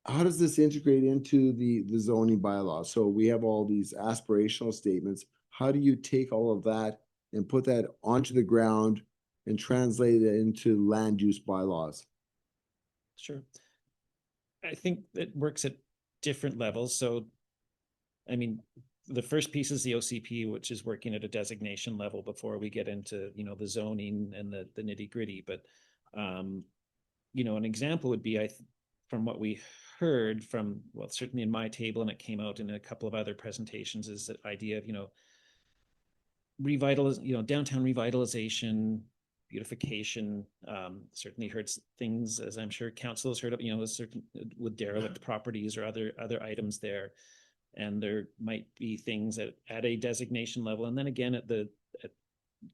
how does this integrate into the zoning bylaw? So we have all these aspirational statements. How do you take all of that and put that onto the ground and translate it into land use bylaws? Sure. I think it works at different levels. So, I mean, the first piece is the OCP, which is working at a designation level before we get into, you know, the zoning and the nitty gritty. But, you know, an example would be, from what we heard from, well, certainly in my table, and it came out in a couple of other presentations, is the idea of, you know, downtown revitalization, beautification. Certainly heard things, as I'm sure council has heard of, you know, certain with derelict properties or other items there. And there might be things at a designation level, and then again at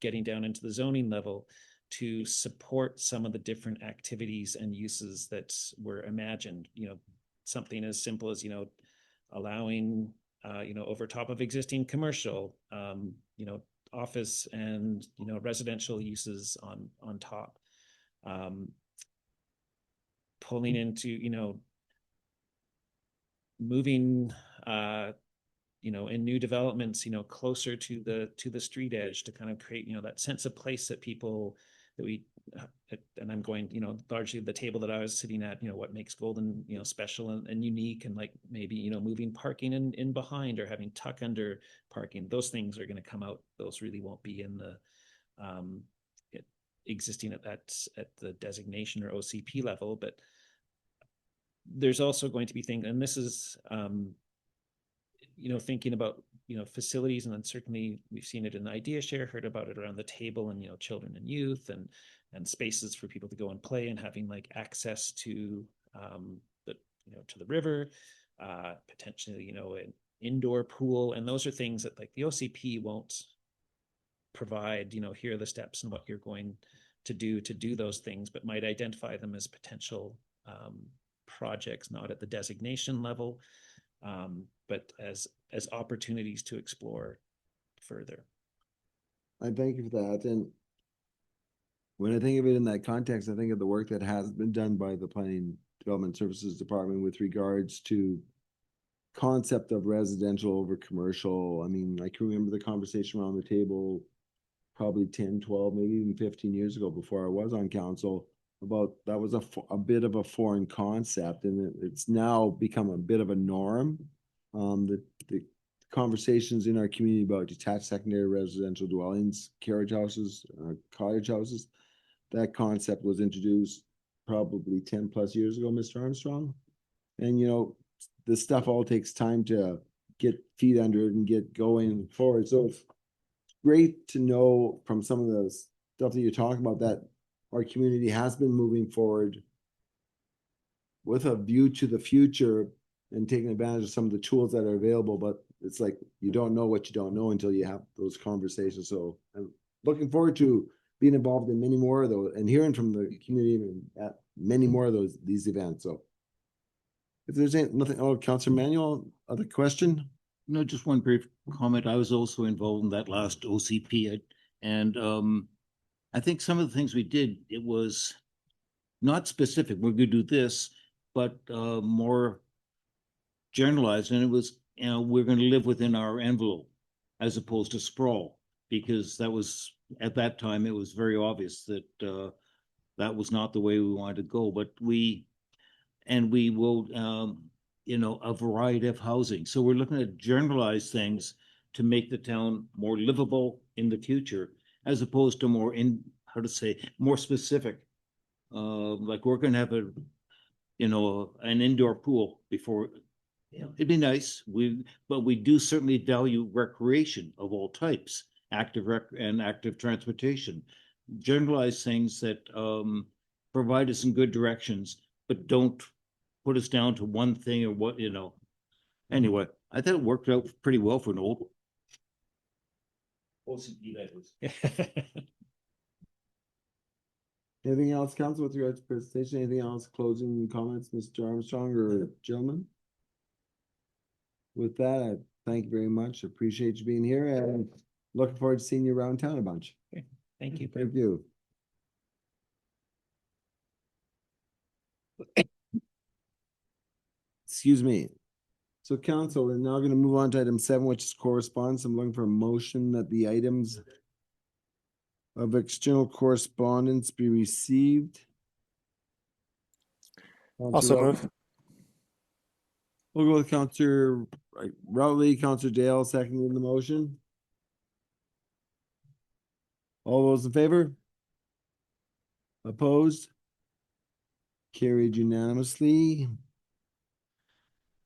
getting down into the zoning level, to support some of the different activities and uses that were imagined. You know, something as simple as, you know, allowing you know, over top of existing commercial, you know, office and, you know, residential uses on top, pulling into, you know, moving you know, in new developments, you know, closer to the street edge, to kind of create, you know, that sense of place that people that we and I'm going, you know, largely the table that I was sitting at, you know, what makes Golden, you know, special and unique, and like maybe, you know, moving parking in behind or having tuck under parking. Those things are going to come out. Those really won't be in the existing at the designation or OCP level. But there's also going to be things, and this is thinking about, facilities, and then certainly we've seen it in the idea share, heard about it around the table, and, children and youth and spaces for people to go and play, and having like access to to the river, potentially, an indoor pool. And those are things that like the OCP won't provide, here are the steps and what you're going to do those things, but might identify them as potential projects, not at the designation level, but as opportunities to explore further. I thank you for that. And when I think of it in that context, I think of the work that has been done by the Planning Development Services Department with regards to concept of residential over commercial. I mean, I can remember the conversation around the table probably 10, 12, maybe even 15 years ago before I was on council about that was a bit of a foreign concept, and it's now become a bit of a norm. The conversations in our community about detached secondary residential dwellings, carriage houses, cottage houses, that concept was introduced probably 10 plus years ago, Mr. Armstrong. And this stuff all takes time to get feet under it and get going forward. So it's great to know from some of the stuff that you're talking about that our community has been moving forward with a view to the future and taking advantage of some of the tools that are available. But it's like you don't know what you don't know until you have those conversations. So I'm looking forward to being involved in many more of those and hearing from the community at many more of these events. So if there's nothing, Councilor Manuel, other question? No, just one brief comment. I was also involved in that last OCP, and I think some of the things we did, it was not specific. We're going to do this, but more generalized, and it was, we're going to live within our envelope as opposed to sprawl, because that was at that time it was very obvious that that was not the way we wanted to go. But we will a variety of housing. So we're looking at generalized things to make the town more livable in the future, as opposed to more specific. Like we're going to have an indoor pool before. It'd be nice. But we do certainly value recreation of all types, active and active transportation. Generalized things that provide us in good directions, but don't put us down to one thing or what. Anyway, I thought it worked out pretty well for an old OCD, that was. Anything else, Council, with regards to presentation? Anything else? Closing comments, Mr. Armstrong or gentlemen? With that, I thank you very much. Appreciate you being here and looking forward to seeing you around town a bunch. Okay, thank you. Thank you. Excuse me. So council, we're now going to move on to item 7, which is correspondence. I'm looking for a motion that the items of external correspondence be received. Also move. We'll go with Councillor Routley, Councillor Dale seconding the motion. All those in favor? Opposed? Carried unanimously.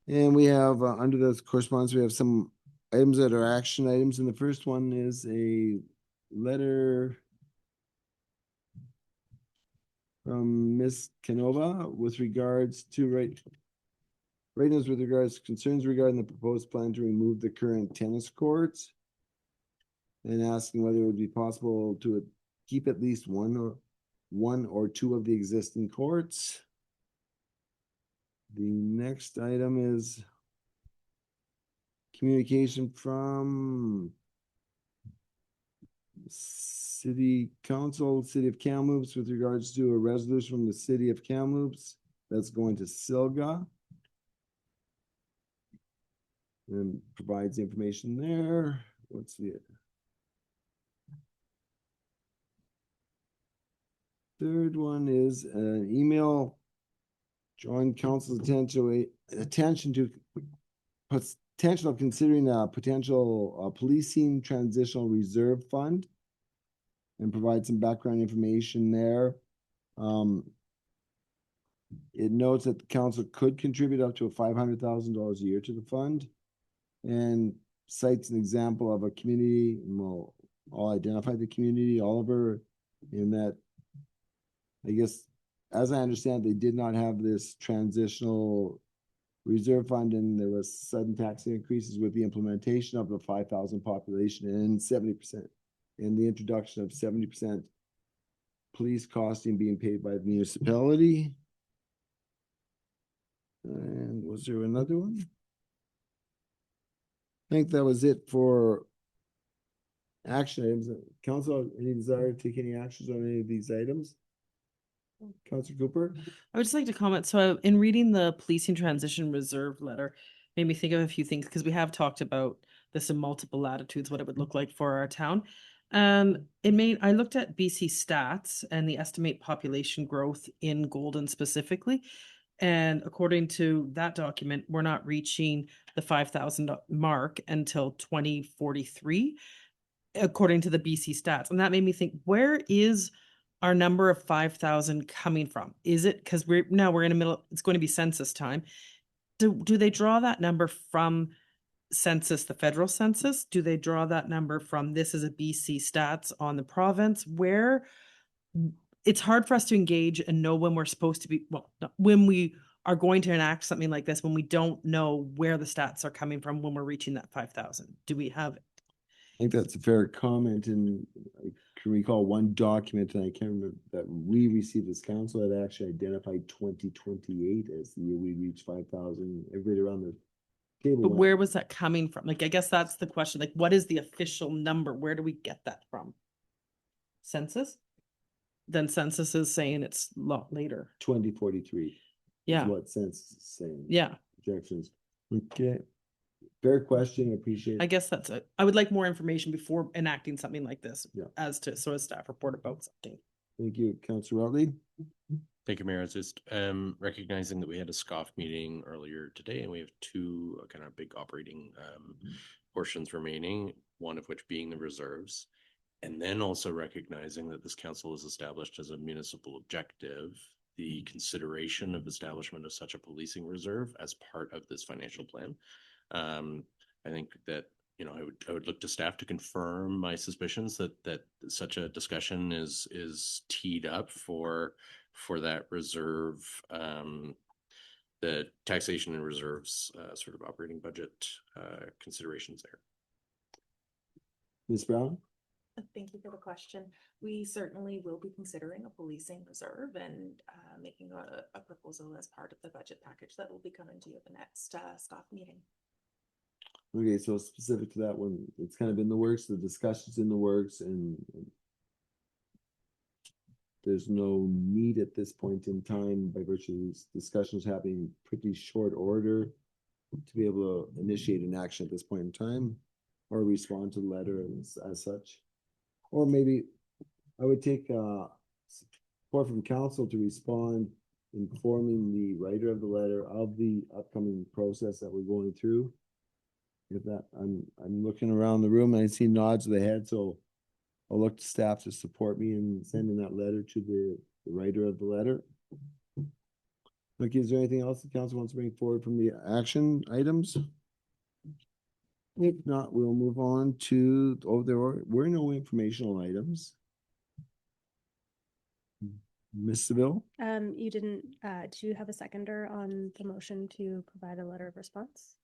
And we have, under the correspondence, we have some items that are action items. And the first one is a letter from Ms. Canova with regards to with regards to concerns regarding the proposed plan to remove the current tennis courts and asking whether it would be possible to keep at least one or two of the existing courts. The next item is communication from City Council, City of Kamloops, with regards to a resolution from the City of Kamloops that's going to Silga. And provides the information there. What's the third one is an email drawing council's attention to potential considering a potential policing transitional reserve fund and provide some background information there. It notes that the council could contribute up to $500,000 a year to the fund. and cites an example of a community, and we'll all identify the community, Oliver, in that, I guess, as I understand, they did not have this transitional reserve fund, and there was sudden tax increases with the implementation of the 5,000 population and 70%, and the introduction of 70% police costing being paid by the municipality. And was there another one? I think that was it for action items. Council, any desire to take any actions on any of these items? Councilor Cooper? I would just like to comment. So in reading the policing transition reserve letter, made me think of a few things because we have talked about this in multiple latitudes, what it would look like for our town. I looked at BC stats and the estimate population growth in Golden specifically. And according to that document, we're not reaching the 5,000 mark until 2043, according to the BC stats. And that made me think, where is our number of 5,000 coming from? Is it because we're in the middle, it's going to be census time. Do they draw that number from census, the federal census? Do they draw that number from this is a BC stats on the province? Where it's hard for us to engage and know when we're supposed to be, when we are going to enact something like this, when we don't know where the stats are coming from when we're reaching that 5,000. Do we have it? I think that's a fair comment, and I can recall one document, and I can't remember, that we received as council that actually identified 2028 as the year we reached 5,000. Everybody around the table. But went, where was that coming from? Like, I guess that's the question. Like, what is the official number? Where do we get that from? Census? Then census is saying it's a lot later. 2043. Yeah. Is what census is saying. Yeah. Projections. Okay. Fair question. I appreciate it. I guess that's it. I would like more information before enacting something like this. Yeah. As to, so a staff report about something. Thank you, Councilor Routley. Thank you, Mayor. It's just recognizing that we had a SCOF meeting earlier today, and we have two kind of big operating portions remaining, one of which being the reserves. And then also recognizing that this council is established as a municipal objective, the consideration of establishment of such a policing reserve as part of this financial plan. I think that, you know, I would look to staff to confirm my suspicions that such a discussion is teed up for that reserve, the taxation and reserves sort of operating budget considerations there. Ms. Brown? Thank you for the question. We certainly will be considering a policing reserve and making a proposal as part of the budget package that will be coming to you at the next SCOF meeting. Okay, so specific to that one, it's kind of in the works, the discussion's in the works, and there's no need at this point in time, by virtue of these discussions happening pretty short order, to be able to initiate an action at this point in time, or respond to the letter as such. Or maybe I would take support from council to respond, informing the writer of the letter of the upcoming process that we're going through. If that, I'm looking around the room and I see nods of the head, so I'll look to staff to support me in sending that letter to the writer of the letter. Okay, is there anything else the council wants to bring forward from the action items? If not, we'll move on to, there were no informational items. Ms. Seville? You didn't, do you have a seconder on the motion to provide a letter of response?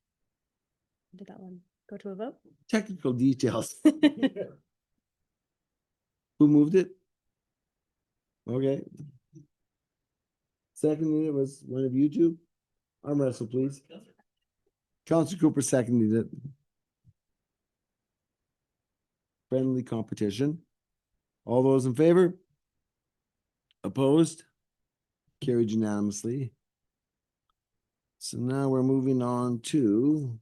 Did that one go to a vote? Technical details. Who moved it? Okay. Seconded it was one of you two. Arm wrestle, please. Councilor Cooper seconded it. Friendly competition. All those in favor? Opposed? Carried unanimously. So now we're moving on to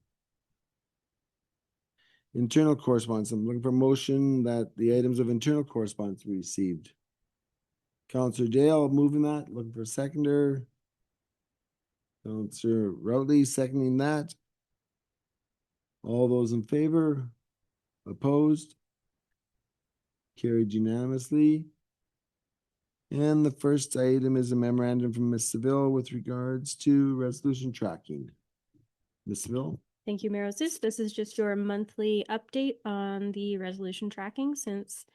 internal correspondence. I'm looking for motion that the items of internal correspondence be received. Councilor Dale moving that, looking for a seconder. Councilor Routley seconding that. All those in favor? Opposed? Carried unanimously. And the first item is a memorandum from Ms. Seville with regards to resolution tracking. Ms. Seville? Thank you, Mayor Osis. This is just your monthly update on the resolution tracking since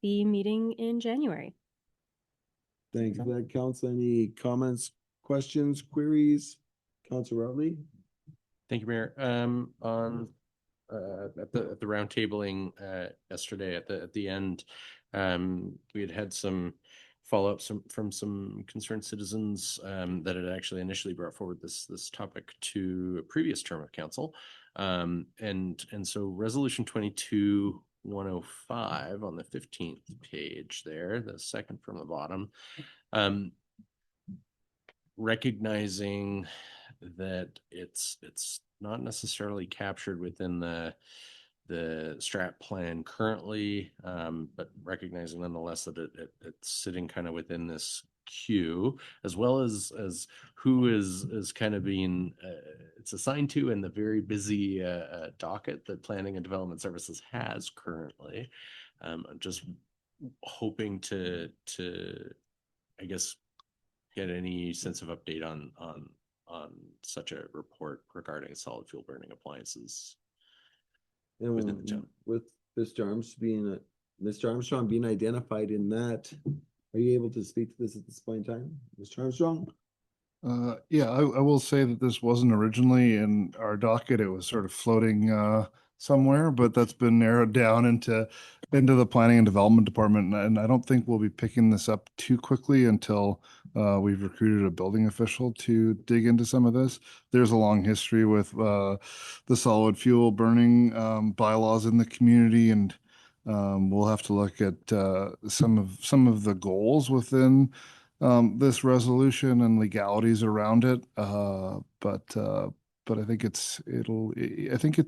the meeting in January. Thank you for that, council. Any comments, questions, queries? Council Routley? Thank you, Mayor. On at the round tabling yesterday at the end, we had some follow-ups from some concerned citizens that had actually initially brought forward this topic to a previous term of council. And so resolution 22-105 on the 15th page there, the second from the bottom, recognizing that it's not necessarily captured within the strat plan currently, but recognizing nonetheless that it's sitting kind of within this queue, as well as who is kind of being it's assigned to in the very busy docket that Planning and Development Services has currently. Just hoping to I guess get any sense of update on such a report regarding solid fuel burning appliances within the town. With Mr. Armstrong being identified in that, are you able to speak to this at this point in time? Mr. Armstrong? Yeah, I will say that this wasn't originally in our docket. It was sort of floating somewhere, but that's been narrowed down into the planning and development department. And I don't think we'll be picking this up too quickly until we've recruited a building official to dig into some of this. There's a long history with the solid fuel burning bylaws in the community, and we'll have to look at some of the goals within this resolution and legalities around it. But I think it's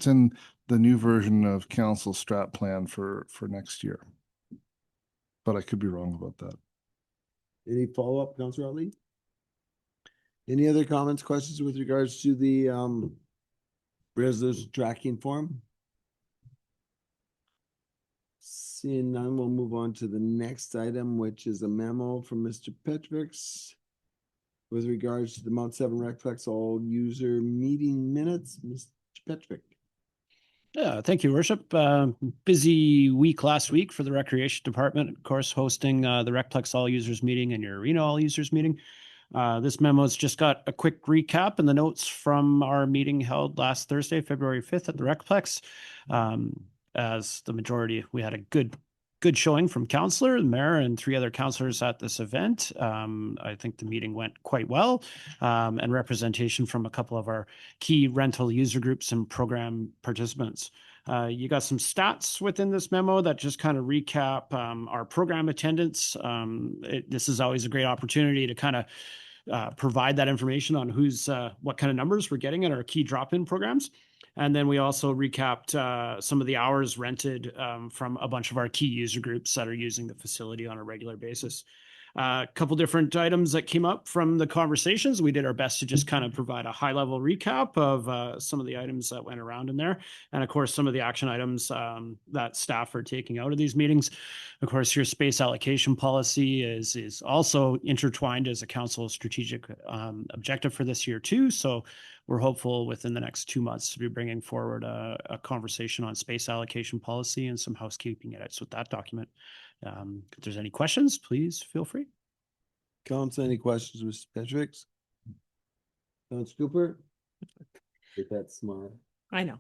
in the new version of council strat plan for next year. But I could be wrong about that. Any follow-up, Councilor Ali? Any other comments, questions with regards to the resolution tracking form? Seeing none, we'll move on to the next item, which is a memo from Mr. Petrix with regards to the Mount 7 Recplex all user meeting minutes. Mr. Petrick. Yeah, thank you, Worship. Busy week last week for the Recreation Department, of course, hosting the Recplex All Users Meeting and your Arena All Users Meeting. This memo's just got a quick recap and the notes from our meeting held last Thursday, February 5th at the Recplex. As the majority, we had a good showing from councillor, the mayor, and 3 other councillors at this event. I think the meeting went quite well, and representation from a couple of our key rental user groups and program participants. You got some stats within this memo that just kind of recap our program attendance. This is always a great opportunity to kind of provide that information on what kind of numbers we're getting at our key drop-in programs. And then we also recapped some of the hours rented from a bunch of our key user groups that are using the facility on a regular basis. A couple different items that came up from the conversations. We did our best to just kind of provide a high-level recap of some of the items that went around in there. And of course, some of the action items that staff are taking out of these meetings. Of course, your space allocation policy is also intertwined as a council strategic objective for this year too. So we're hopeful within the next 2 months to be bringing forward a conversation on space allocation policy and some housekeeping edits with that document. If there's any questions, please feel free. Council, any questions, Mr. Petrix? Councilor Cooper? Get that smile. I know.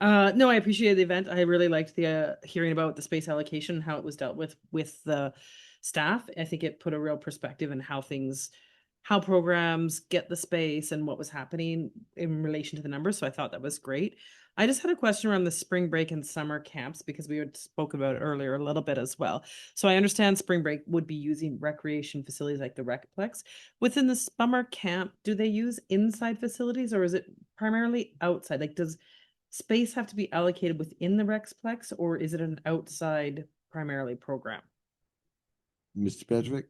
No, I appreciate the event. I really liked the hearing about the space allocation, how it was dealt with the staff. I think it put a real perspective in how programs get the space and what was happening in relation to the numbers. So I thought that was great. I just had a question around the spring break and summer camps because we had spoken about it earlier a little bit as well. So I understand spring break would be using recreation facilities like the Recplex. Within the summer camp, do they use inside facilities or is it primarily outside? Like, does space have to be allocated within the Recplex or is it an outside primarily program? Mr. Petrick?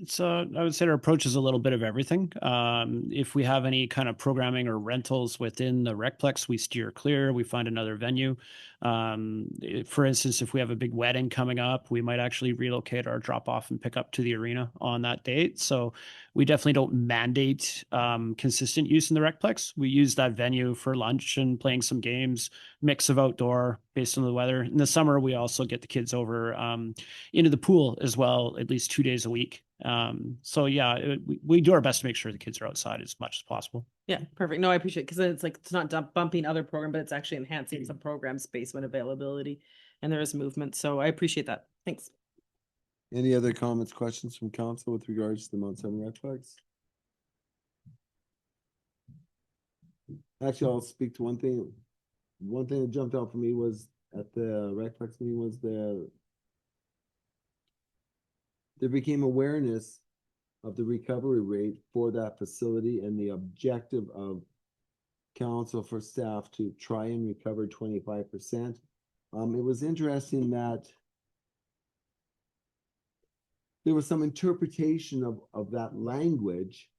So I would say our approach is a little bit of everything. If we have any kind of programming or rentals within the Recplex, we steer clear. We find another venue. For instance, if we have a big wedding coming up, we might actually relocate our drop off and pick up to the arena on that date. So we definitely don't mandate consistent use in the Recplex. We use that venue for lunch and playing some games, mix of outdoor based on the weather. In the summer, we also get the kids over into the pool as well, at least 2 days a week. So yeah, we do our best to make sure the kids are outside as much as possible. Yeah, perfect. No, I appreciate it because it's like it's not bumping other program, but it's actually enhancing some program space when availability and there is movement. So I appreciate that. Thanks. Any other comments, questions from council with regards to the Mount Seven Redflex? Actually, I'll speak to one thing. One thing that jumped out for me was at the Redflex meeting was there became awareness of the recovery rate for that facility and the objective of council for staff to try and recover 25%. It was interesting that there was some interpretation of that language,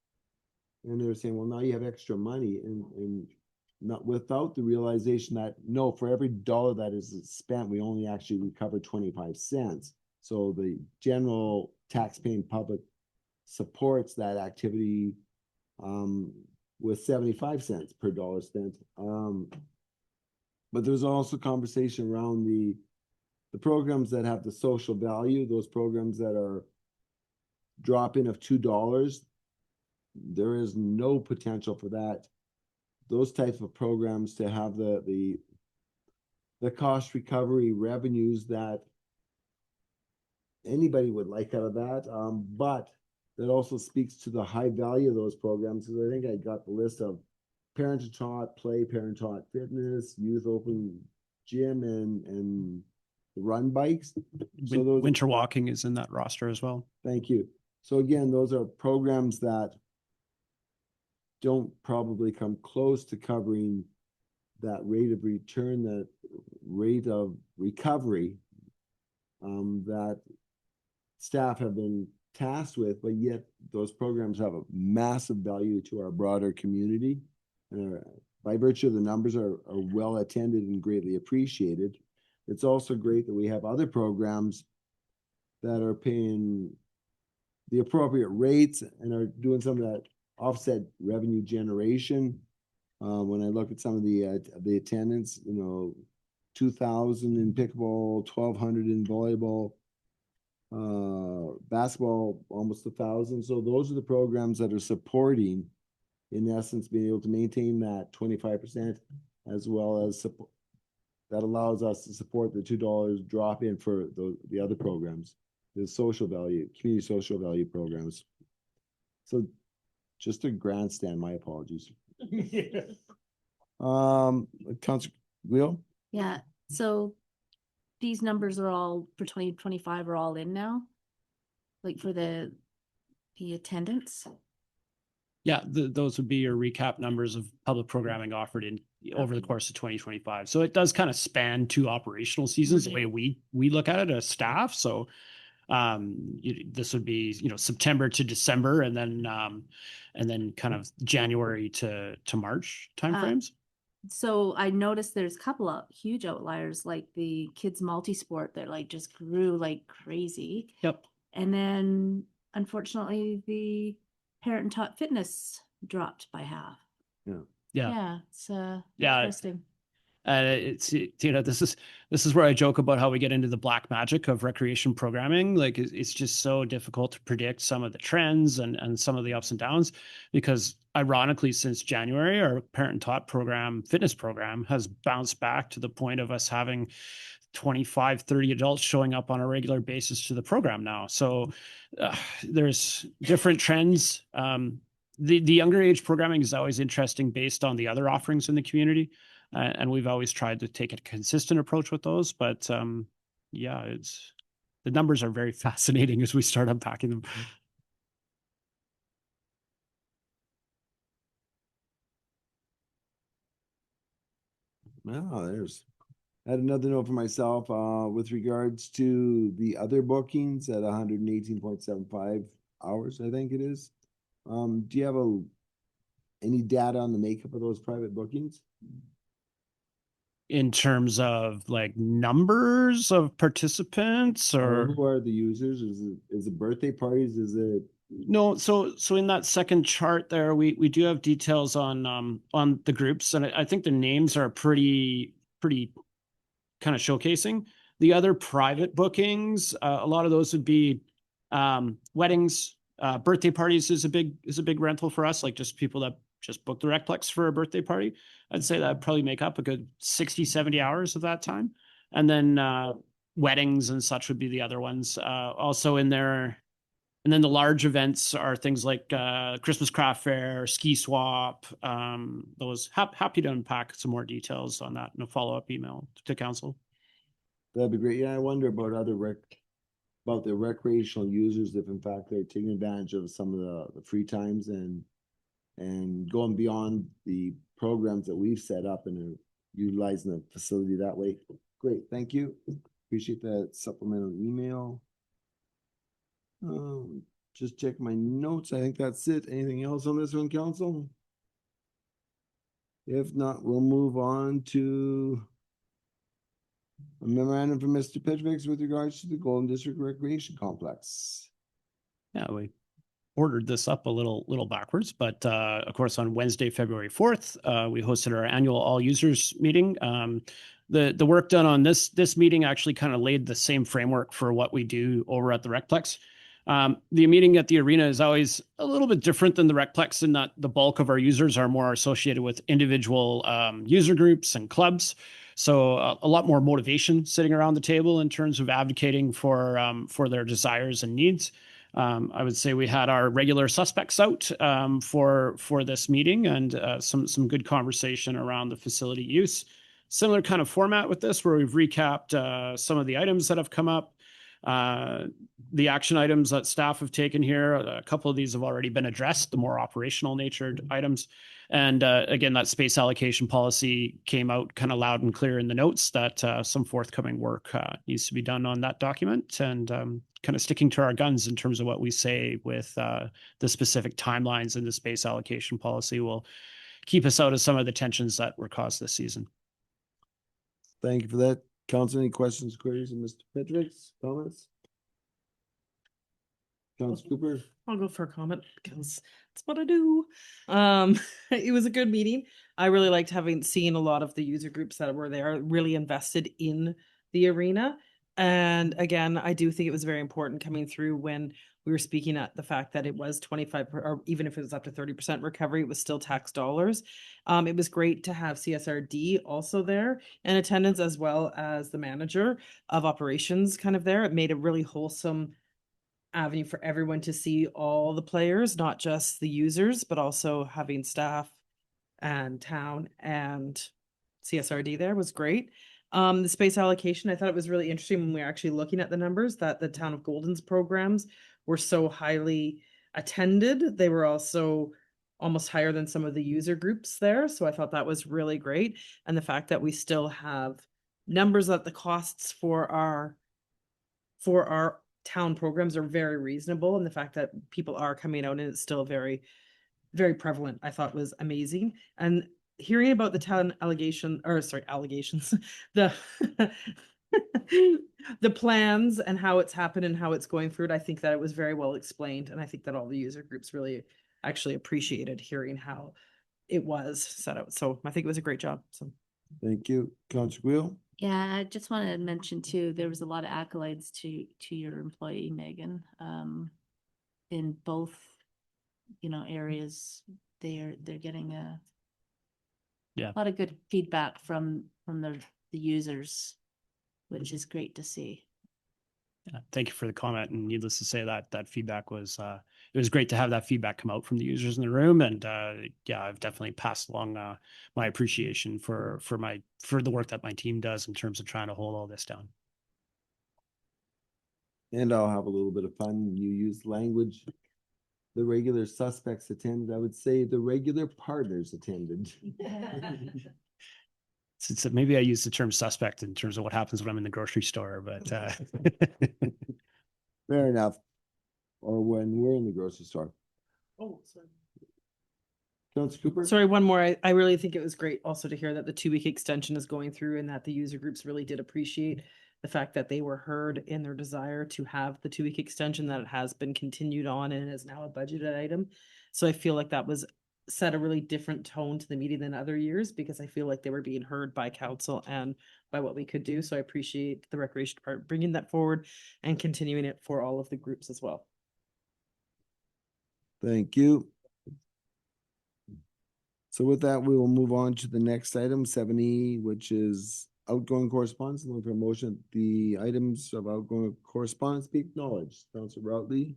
and they were saying, well, now you have extra money, and not without the realization that no, for every dollar that is spent, we only actually recover 25 cents. So the general taxpaying public supports that activity with 75 cents per dollar spent. But there's also conversation around the programs that have the social value, those programs that are drop-in of $2. There is no potential for that. Those types of programs to have the cost recovery revenues that anybody would like out of that. But that also speaks to the high value of those programs. Because I think I got the list of parent-taught play, parent-taught fitness, youth open gym, and run bikes. So those Winter walking is in that roster as well. Thank you. So again, those are programs that don't probably come close to covering that rate of return, that rate of recovery that staff have been tasked with, but yet those programs have a massive value to our broader community. And by virtue of the numbers are well attended and greatly appreciated. It's also great that we have other programs that are paying the appropriate rates and are doing some of that offset revenue generation. When I look at some of the attendance, 2,000 in pickleball, 1,200 in volleyball, basketball, almost 1,000. So those are the programs that are supporting, in essence, being able to maintain that 25%, as well as that allows us to support the $2 drop in for the other programs, the social value, community social value programs. So just a grandstand, my apologies. Councilor Wheel? Yeah, so these numbers are all for 2025 are all in now? Like for the attendance? Yeah, those would be your recap numbers of public programming offered over the course of 2025. So it does kind of span 2 operational seasons the way we look at it as staff. So this would be September to December, and then kind of January to March timeframes. So I noticed there's a couple of huge outliers, like the kids multi-sport that like just grew like crazy. Yep. And then unfortunately the parent and taught fitness dropped by half. Yeah. It's Yeah. interesting. It's this is where I joke about how we get into the black magic of recreation programming. Like it's just so difficult to predict some of the trends and some of the ups and downs, because ironically, since January, our parent taught fitness program has bounced back to the point of us having 25, 30 adults showing up on a regular basis to the program now. So there's different trends. The younger age programming is always interesting based on the other offerings in the community. And we've always tried to take a consistent approach with those. But yeah, the numbers are very fascinating as we start unpacking them. I had another note for myself with regards to the other bookings at 118.75 hours, I think it is. Do you have any data on the makeup of those private bookings? In terms of like numbers of participants, or who are the users? Is it birthday parties? Is it No, so in that second chart there, we do have details on the groups, and I think the names are pretty kind of showcasing. The other private bookings, a lot of those would be weddings, birthday parties is a big rental for us, like just people that just book the Recplex for a birthday party. I'd say that'd probably make up a good 60, 70 hours of that time. And then weddings and such would be the other ones. Also in there. And then the large events are things like Christmas craft fair, ski swap. Those happy to unpack some more details on that in a follow-up email to council. That'd be great. Yeah, I wonder about about the recreational users, if in fact they're taking advantage of some of the free times and going beyond the programs that we've set up and are utilizing the facility that way. Great, thank you. Appreciate that supplemental email. Just check my notes. I think that's it. Anything else on this one, council? If not, we'll move on to a memorandum from Mr. Petrovic with regards to the Golden District Recreation Complex. Yeah, we ordered this up a little backwards, but of course on Wednesday, February 4th, we hosted our annual all users meeting. The work done on this meeting actually kind of laid the same framework for what we do over at the Recplex. The meeting at the arena is always a little bit different than the Recplex in that the bulk of our users are more associated with individual user groups and clubs. So a lot more motivation sitting around the table in terms of advocating for their desires and needs. I would say we had our regular suspects out for this meeting and some good conversation around the facility use. Similar kind of format with this, where we've recapped some of the items that have come up, the action items that staff have taken here. A couple of these have already been addressed, the more operational natured items. And again, that space allocation policy came out kind of loud and clear in the notes that some forthcoming work needs to be done on that document, and kind of sticking to our guns in terms of what we say with the specific timelines in the space allocation policy will keep us out of some of the tensions that were caused this season. Thank you for that. Council, any questions, queries, and Mr. Petrovic, comments? Council Cooper? I'll go for a comment because that's what I do. It was a good meeting. I really liked seen a lot of the user groups that were there really invested in the arena. And again, I do think it was very important coming through when we were speaking at the fact that it was 25, or even if it was up to 30% recovery, it was still tax dollars. It was great to have CSRD also there in attendance, as well as the manager of operations kind of there. It made a really wholesome avenue for everyone to see all the players, not just the users, but also having staff and town and CSRD there was great. The space allocation, I thought it was really interesting when we were actually looking at the numbers that the town of Golden's programs were so highly attended. They were also almost higher than some of the user groups there. So I thought that was really great. And the fact that we still have numbers that the costs for our town programs are very reasonable, and the fact that people are coming out and it's still very, very prevalent, I thought was amazing. And hearing about the town allegations, the the plans and how it's happened and how it's going through it, I think that it was very well explained, and I think that all the user groups really actually appreciated hearing how it was set out. So I think it was a great job. So Thank you. Council Wheel? Yeah, I just wanted to mention too, there was a lot of accolades to your employee, Megan. In both, areas, they're getting a lot of good feedback from the users, which is great to see. Thank you for the comment, and needless to say that feedback was it was great to have that feedback come out from the users in the room. And I've definitely passed along my appreciation for the work that my team does in terms of trying to hold all this down. And I'll have a little bit of fun. You use language. The regular suspects attended. I would say the regular partners attended. So maybe I use the term suspect in terms of what happens when I'm in the grocery store, but fair enough. Or when we're in the grocery store. oh, sorry. Councilor Cooper? Sorry, one more. I really think it was great also to hear that the 2-week extension is going through and that the user groups really did appreciate the fact that they were heard in their desire to have the 2-week extension, that it has been continued on and is now a budgeted item. So I feel like that was set a really different tone to the meeting than other years, because I feel like they were being heard by council and by what we could do. So I appreciate the recreation department bringing that forward and continuing it for all of the groups as well. Thank you. So with that, we will move on to the next item, 7E, which is outgoing correspondence. Looking for a motion, the items of outgoing correspondence be acknowledged. Councilor Routley,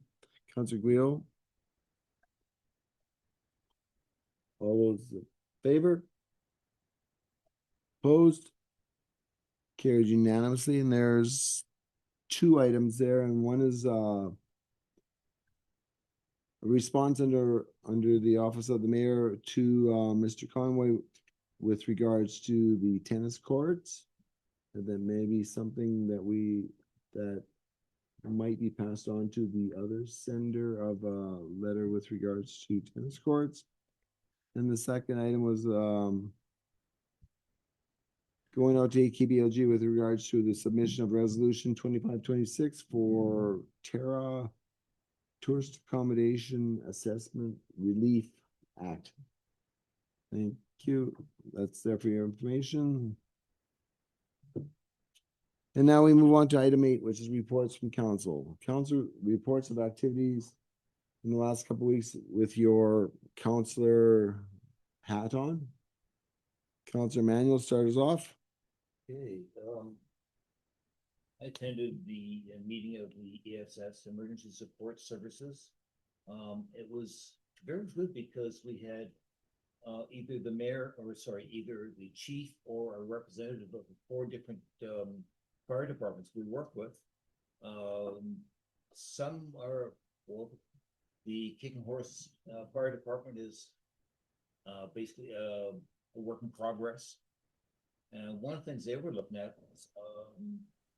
Councilor Guido. All those in favor? Opposed? Carried unanimously, and there's 2 items there, and one is a response under the office of the mayor to Mr. Conway with regards to the tennis courts. And then maybe something that might be passed on to the other sender of a letter with regards to tennis courts. And the second item was going out to AKBLG with regards to the submission of resolution 2526 for Terra Tourist Accommodation Assessment Relief Act. Thank you. That's there for your information. And now we move on to item 8, which is reports from council. Council reports of activities in the last couple of weeks with your counselor hat on. Counselor Manuel, start us off. Okay, I attended the meeting of the ESS, Emergency Support Services. It was very good because we had either the mayor, either the chief or a representative of the 4 different fire departments we work with. Some are, well, the Kicking Horse Fire Department is basically a work in progress. And one of the things they were looking at was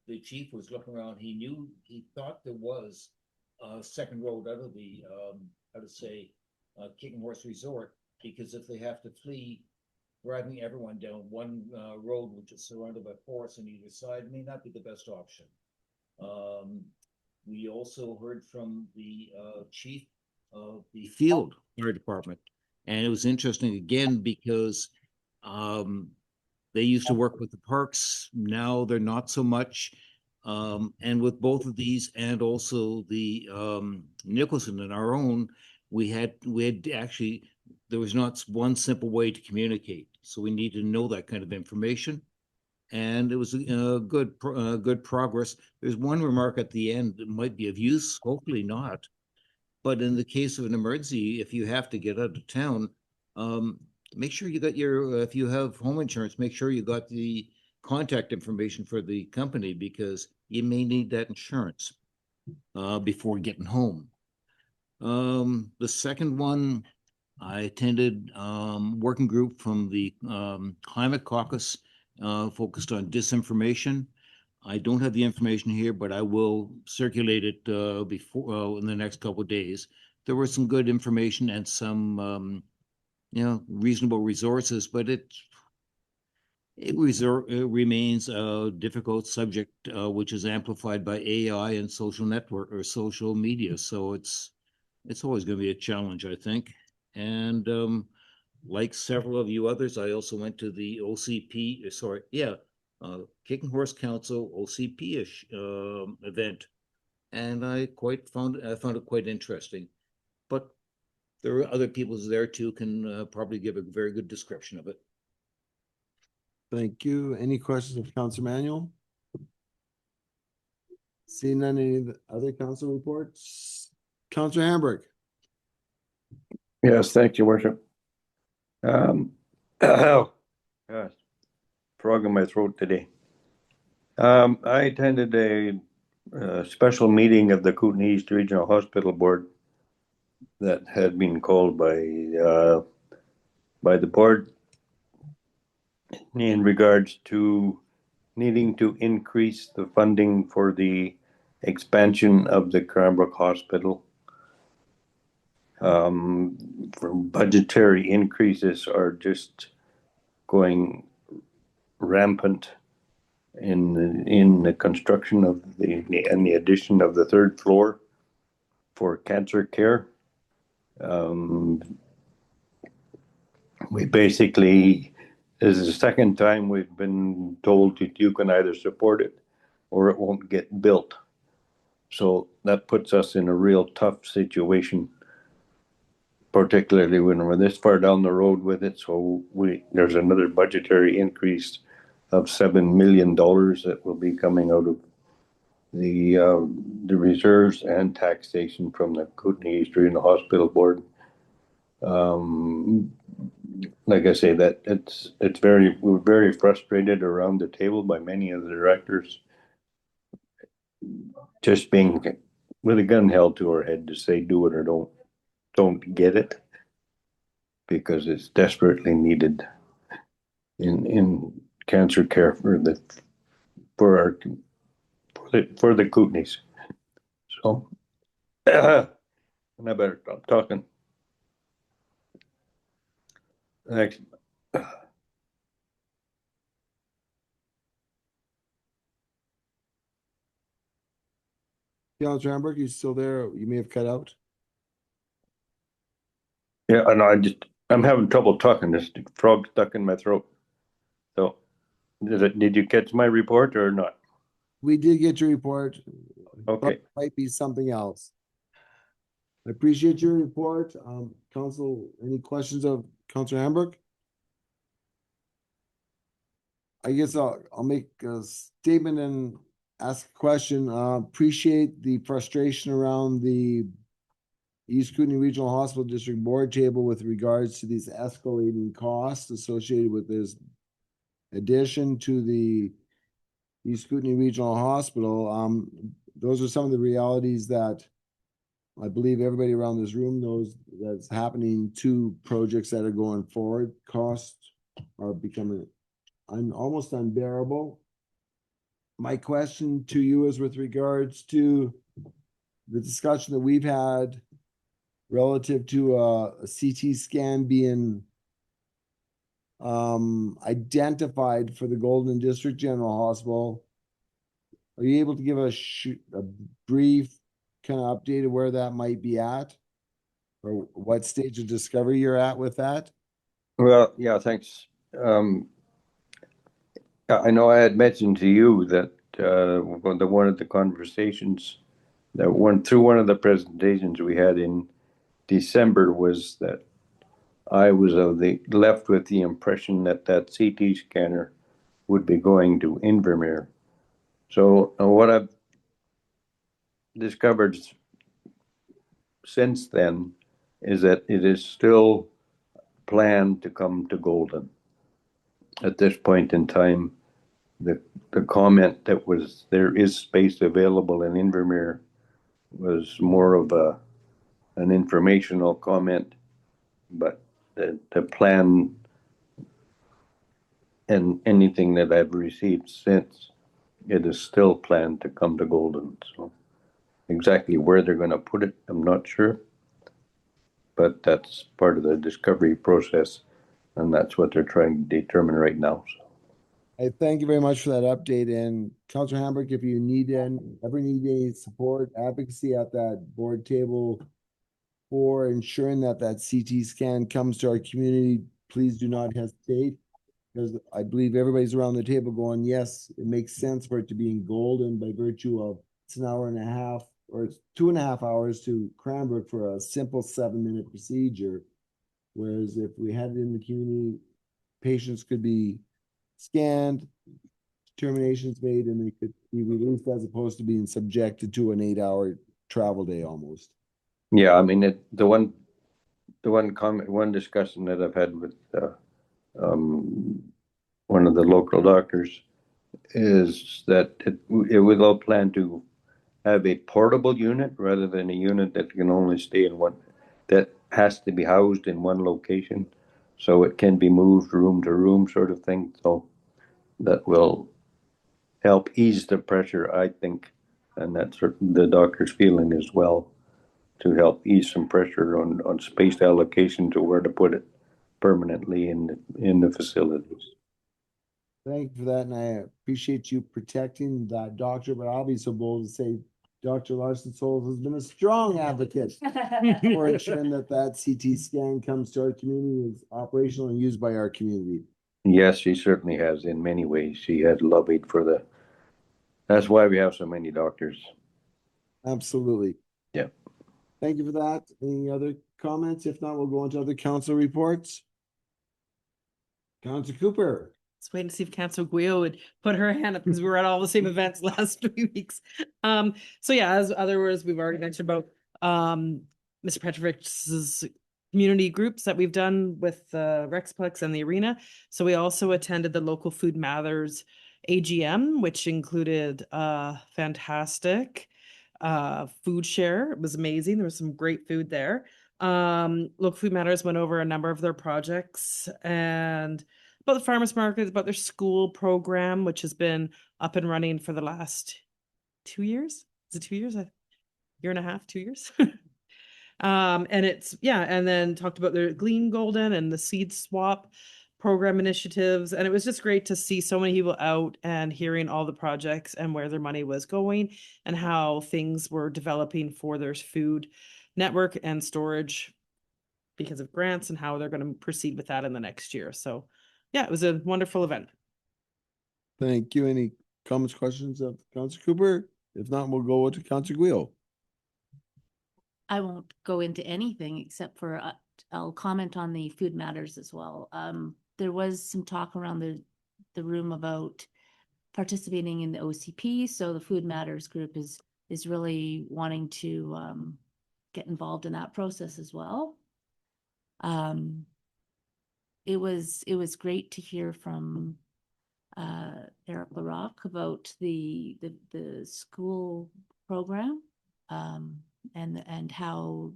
the chief was looking around. He thought there was a second road out of the Kicking Horse Resort, because if they have to flee, driving everyone down one road which is surrounded by forests on either side may not be the best option. We also heard from the chief of the field fire department, and it was interesting again because they used to work with the parks. Now they're not so much. And with both of these and also the Nicholson and our own, we had actually, there was not one simple way to communicate. So we need to know that kind of information. And it was good progress. There's one remark at the end that might be of use, hopefully not. But in the case of an emergency, if you have to get out of town, make sure you got if you have home insurance, make sure you got the contact information for the company, because you may need that insurance before getting home. The second one, I attended working group from the Climate Caucus focused on disinformation. I don't have the information here, but I will circulate it before in the next couple of days. There was some good information and some reasonable resources, but it remains a difficult subject, which is amplified by AI and social network or social media. So it's always going to be a challenge, I think. And like several of you others, I also went to the OCP, Kicking Horse Council OCP-ish event, and I found it quite interesting. But there are other people there too can probably give a very good description of it. Thank you. Any questions of Councilor Manuel? Seeing none, any of the other council reports? Councilor Hamburg. Yes, thank you, Worship. Oh, gosh, frog in my throat today. I attended a special meeting of the Kootenai East Regional Hospital Board that had been called by the board in regards to needing to increase the funding for the expansion of the Cranbrook Hospital. Budgetary increases are just going rampant, in the construction of the addition of the third floor for cancer care. We basically, this is the second time we've been told that you can either support it or it won't get built. So that puts us in a real tough situation, particularly when we're this far down the road with it. So there's another budgetary increase of $7 million that will be coming out of the reserves and taxation from the Kootenai East Regional Hospital Board. Like I say, that we're very frustrated around the table by many of the directors, just being with a gun held to our head to say do it or don't get it, because it's desperately needed in cancer care for the Kootenays. So, and I better stop talking. Thanks. Councilor Hamburg, you still there? You may have cut out. Yeah, I know. I'm having trouble talking. This frog stuck in my throat. So, did you catch my report or not? We did get your report. Okay. But might be something else. I appreciate your report. Council, any questions of Councilor Hamburg? I guess I'll make a statement and ask a question. Appreciate the frustration around the East Kootenai Regional Hospital District Board table with regards to these escalating costs associated with this addition to the East Kootenai Regional Hospital. Those are some of the realities that I believe everybody around this room knows that's happening to projects that are going forward. Costs are becoming almost unbearable. My question to you is with regards to the discussion that we've had relative to a CT scan being identified for the Golden District General Hospital. Are you able to give a brief kind of update of where that might be at? Or what stage of discovery you're at with that? Well, yeah, thanks. I know I had mentioned to you that one of the conversations that went through one of the presentations we had in December was that I was left with the impression that CT scanner would be going to Invermere. So what I've discovered since then is that it is still planned to come to Golden. At this point in time, the comment that was there is space available in Invermere was more of an informational comment, but the plan and anything that I've received since, it is still planned to come to Golden. So exactly where they're going to put it, I'm not sure, but that's part of the discovery process, and that's what they're trying to determine right now. So. I thank you very much for that update. And Councilor Hamburg, if you ever need any support, advocacy at that board table for ensuring that CT scan comes to our community, please do not hesitate. Because I believe everybody's around the table going, yes, it makes sense for it to be in Golden by virtue of it's an hour and a half or it's 2.5 hours to Cranbrook for a simple 7-minute procedure. Whereas if we had it in the community, patients could be scanned, determinations made, and they could be released as opposed to being subjected to an 8-hour travel day almost. Yeah, I mean, the one discussion that I've had with one of the local doctors is that it was all planned to have a portable unit rather than a unit that can only stay in one, that has to be housed in one location, so it can be moved room to room sort of thing. So that will help ease the pressure, I think, and that's the doctor's feeling as well, to help ease some pressure on space allocation to where to put it permanently in the facilities. Thank you for that, and I appreciate you protecting that doctor, but I'll be so bold to say Dr. Larson Souls has been a strong advocate for ensuring that that CT scan comes to our community, is operational and used by our community. Yes, she certainly has in many ways. She has lobbied for that's why we have so many doctors. Absolutely. Yeah. Thank you for that. Any other comments? If not, we'll go on to other council reports. Council Cooper. Let's wait and see if Council Guio would put her hand up because we were at all the same events last 3 weeks. So yeah, as other words, we've already mentioned about Mr. Petrovic's community groups that we've done with the Rexplex and the arena. So we also attended the local Food Matters AGM, which included fantastic food share. It was amazing. There was some great food there. Local Food Matters went over a number of their projects and about the farmers market, about their school program, which has been up and running for the last 2 years. Is it 2 years? A year and a half, 2 years. And it's, yeah, and then talked about their Glean Golden and the seed swap program initiatives. And it was just great to see so many people out and hearing all the projects and where their money was going and how things were developing for their food network and storage because of grants and how they're going to proceed with that in the next year. So yeah, it was a wonderful event. Thank you. Any comments, questions of Council Cooper? If not, we'll go to Council Guio. I won't go into anything except for I'll comment on the Food Matters as well. There was some talk around the room about participating in the OCP, so the Food Matters group is really wanting to get involved in that process as well. It was great to hear from Eric LaRock about the school program and how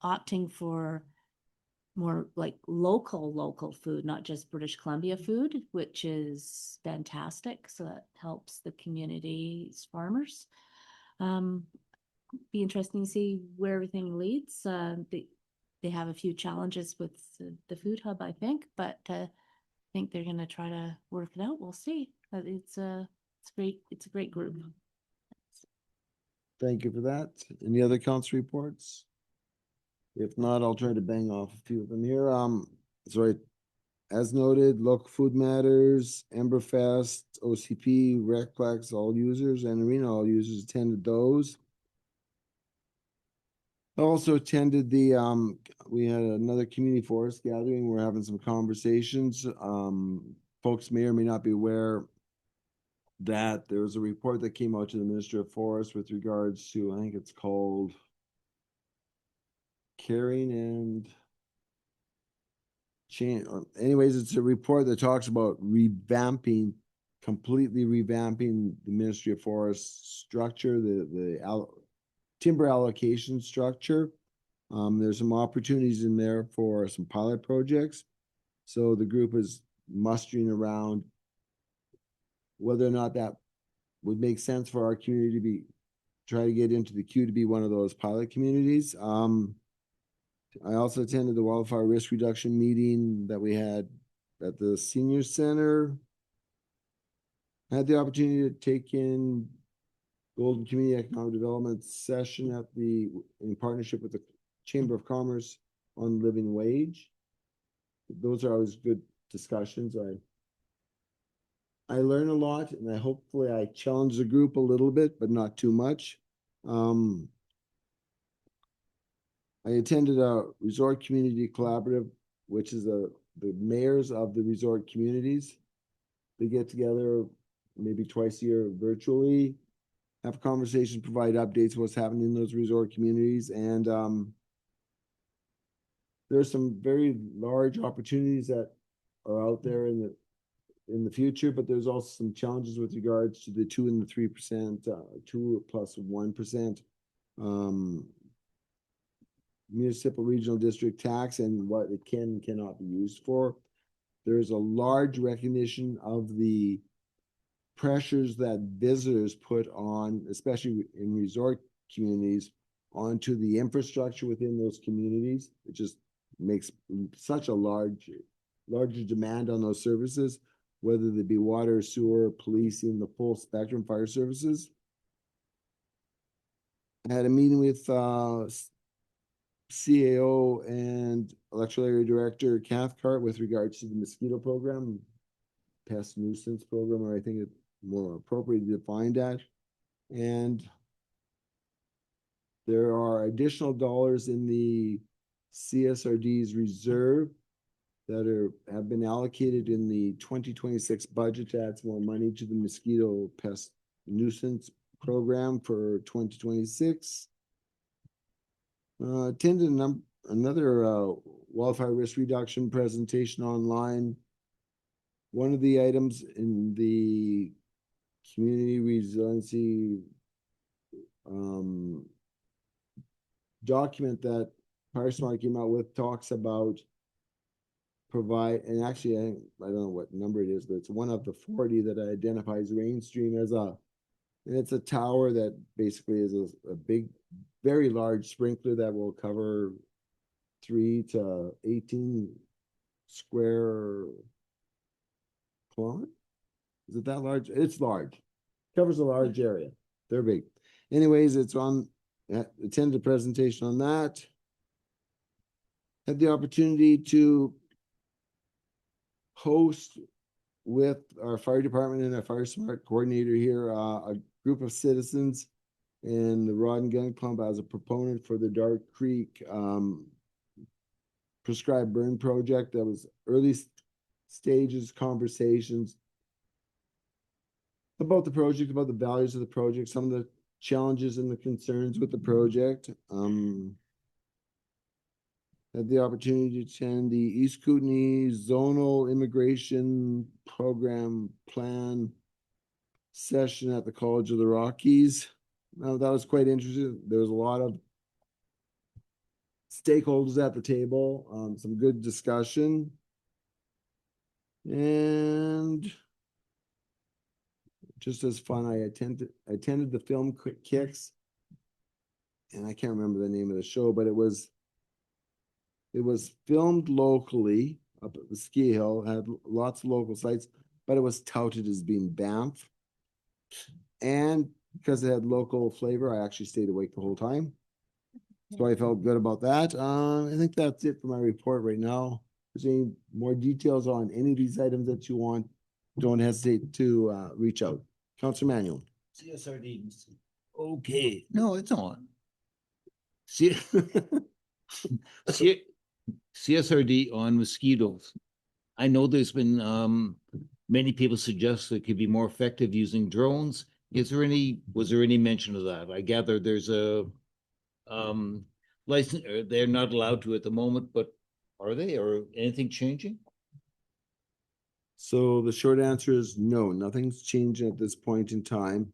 opting for more like local food, not just British Columbia food, which is fantastic. So that helps the community's farmers. Be interesting to see where everything leads. They have a few challenges with the food hub, I think, but I think they're going to try to work it out. We'll see. It's great. It's a great group. Thank you for that. Any other council reports? If not, I'll try to bang off a few of them here. Sorry, as noted, Local Food Matters, Emberfest, OCP, Recplex, all users, and Arena all users attended those. I also attended the we had another community forest gathering. We're having some conversations. Folks may or may not be aware that there was a report that came out to the Minister of Forest with regards to, I think it's called Caring and Change. Anyways, it's a report that talks about completely revamping the Ministry of Forest structure, the timber allocation structure. There's some opportunities in there for some pilot projects. So the group is mustering around whether or not that would make sense for our community to try to get into the queue to be one of those pilot communities. I also attended the wildfire risk reduction meeting that we had at the senior center. I had the opportunity to take in Golden Community Economic Development session in partnership with the Chamber of Commerce on living wage. Those are always good discussions. I learn a lot, and hopefully I challenge the group a little bit, but not too much. I attended a resort community collaborative, which is the mayors of the resort communities. They get together maybe twice a year virtually, have conversations, provide updates what's happening in those resort communities, and there's some very large opportunities that are out there in the future, but there's also some challenges with regards to the 2% and the 3%, 2 plus 1%. Municipal regional district tax and what it can and cannot be used for. There's a large recognition of the pressures that visitors put on, especially in resort communities, onto the infrastructure within those communities. It just makes such a larger demand on those services. whether they be water, sewer, policing, the full spectrum fire services. I had a meeting with CAO and Electrical Area Director Cathcart with regards to the mosquito program, pest nuisance program, or I think it's more appropriately defined at. And there are additional dollars in the CSRD's reserve that have been allocated in the 2026 budget to add more money to the mosquito pest nuisance program for 2026. Attended another wildfire risk reduction presentation online. One of the items in the community resiliency document that PowerSmart came out with talks about and actually I don't know what number it is, but it's one of the 40 that identifies Rainstream as and it's a tower that basically is a big, very large sprinkler that will cover 3 to 18 square kilometers. Is it that large? It's large. Covers a large area. They're big. Anyways, attended a presentation on that. Had the opportunity to host with our fire department and our fire smart coordinator here, a group of citizens and the Rod and Gun Club as a proponent for the Dark Creek prescribed burn project. That was early stages conversations about the project, about the values of the project, some of the challenges and the concerns with the project. Had the opportunity to attend the East Kootenay Zonal Immigration Program Plan session at the College of the Rockies. That was quite interesting. There was a lot of stakeholders at the table, some good discussion. And just as fun, I attended the Film Kicks, and I can't remember the name of the show, but it was filmed locally up at the ski hill, had lots of local sites, but it was touted as being Banff. And because it had local flavor, I actually stayed awake the whole time. So I felt good about that. I think that's it for my report right now. If there's any more details on any of these items that you want, don't hesitate to reach out. Councilor Manuel. CSRD. Okay, no, it's on. CSRD on mosquitoes. I know there's been many people suggest that it could be more effective using drones. Was there any mention of that? I gather there's a license, they're not allowed to at the moment, but are they, or anything changing? So the short answer is no, nothing's changing at this point in time.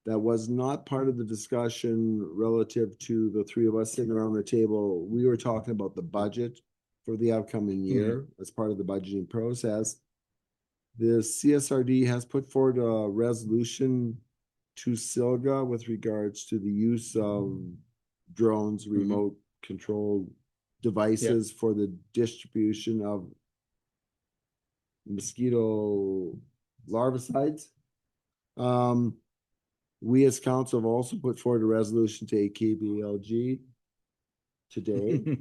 That was not part of the discussion relative to the three of us sitting around the table. We were talking about the budget for the upcoming year as part of the budgeting process. The CSRD has put forward a resolution to SILGA with regards to the use of drones, remote controlled devices for the distribution of mosquito larvicides. We as council have also put forward a resolution to AKBLG today,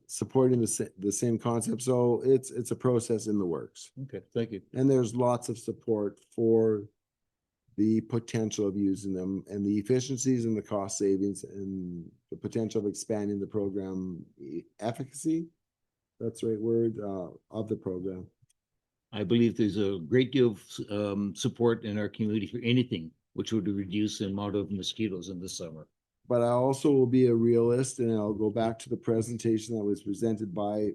supporting the same concept. So it's a process in the works. Okay, thank you. And there's lots of support for the potential of using them and the efficiencies and the cost savings and the potential of expanding the program efficacy. That's the right word, of the program. I believe there's a great deal of support in our community for anything which would reduce the amount of mosquitoes in the summer. But I also will be a realist, and I'll go back to the presentation that was presented by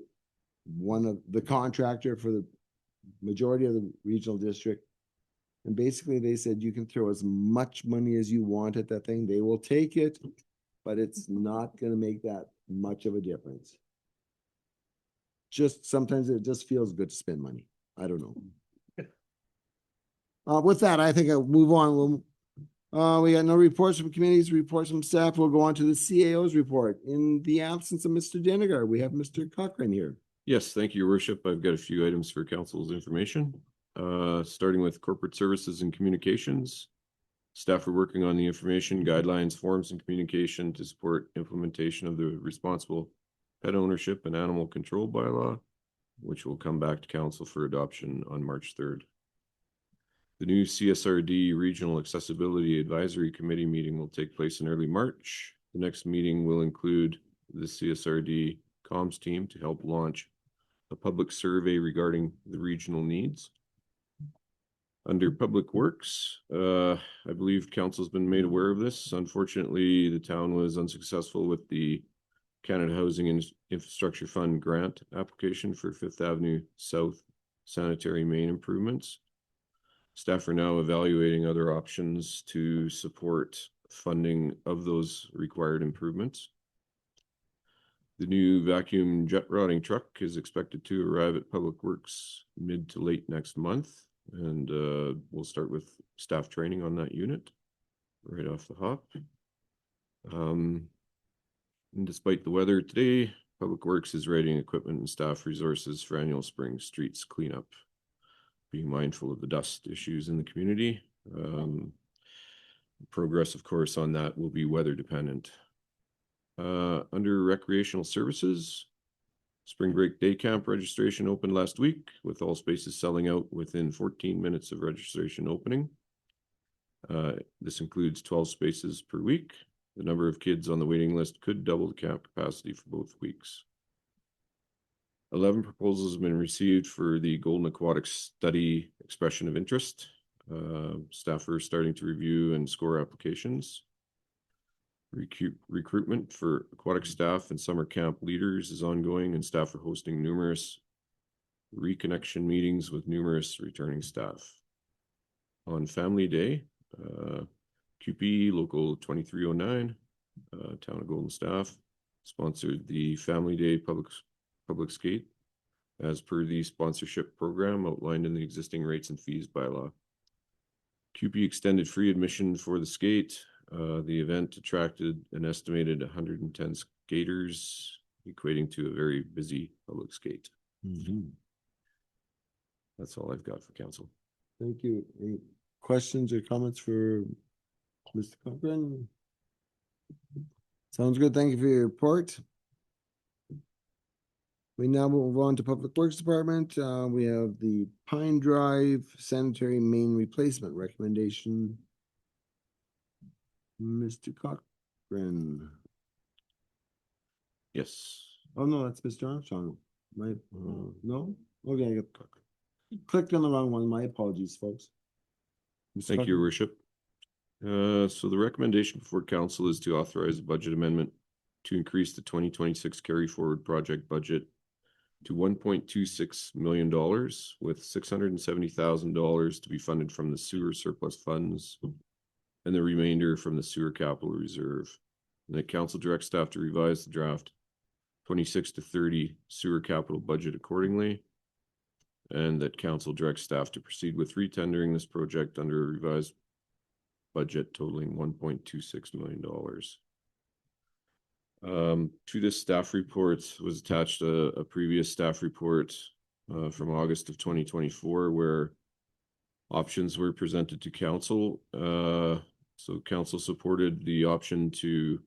one of the contractor for the majority of the regional district. And basically they said, you can throw as much money as you want at that thing. They will take it, but it's not going to make that much of a difference. Just sometimes it just feels good to spend money. I don't know. With that, I think I'll move on. We got no reports from committees, reports from staff. We'll go on to the CAO's report. In the absence of Mr. Deniger, we have Mr. Cochran here. Yes, thank you, Your Worship. I've got a few items for council's information. Starting with corporate services and communications. Staff are working on the information, guidelines, forms, and communication to support implementation of the responsible pet ownership and animal control bylaw, which will come back to council for adoption on March 3rd. The new CSRD Regional Accessibility Advisory Committee meeting will take place in early March. The next meeting will include the CSRD comms team to help launch a public survey regarding the regional needs. Under Public Works, I believe council's been made aware of this. Unfortunately, the town was unsuccessful with the Canada Housing and Infrastructure Fund grant application for Fifth Avenue South sanitary main improvements. Staff are now evaluating other options to support funding of those required improvements. The new vacuum jet rotting truck is expected to arrive at Public Works mid to late next month. And we'll start with staff training on that unit right off the hop. And despite the weather today, Public Works is rating equipment and staff resources for annual spring streets cleanup, being mindful of the dust issues in the community. Progress, of course, on that will be weather dependent. Under recreational services, Spring Break Day Camp registration opened last week, with all spaces selling out within 14 minutes of registration opening. This includes 12 spaces per week. The number of kids on the waiting list could double the camp capacity for both weeks. 11 proposals have been received for the Golden Aquatics Study Expression of Interest. Staff are starting to review and score applications. Recruitment for aquatic staff and summer camp leaders is ongoing, and staff are hosting numerous reconnection meetings with numerous returning staff. On Family Day, QP Local 2309, Town of Golden staff sponsored the Family Day public skate as per the sponsorship program outlined in the existing rates and fees bylaw. QP extended free admission for the skate. The event attracted an estimated 110 skaters, equating to a very busy public skate. That's all I've got for council. Thank you. Any questions or comments for Mr. Cochran? Sounds good. Thank you for your report. We now move on to Public Works Department. We have the Pine Drive sanitary main replacement recommendation. Mr. Cochran. Yes. Oh, no, that's Mr. Armstrong. My, no? Okay, I got clicked on the wrong one. My apologies, folks. Thank you, Your Worship. So the recommendation before council is to authorize a budget amendment to increase the 2026 carry forward project budget to $1.26 million, with $670,000 to be funded from the sewer surplus funds and the remainder from the sewer capital reserve. And that council directs staff to revise the draft 26 to 30 sewer capital budget accordingly. And that council directs staff to proceed with retendering this project under a revised budget totaling $1.26 million. To this staff report was attached a previous staff report from August of 2024, where options were presented to council. So council supported the option to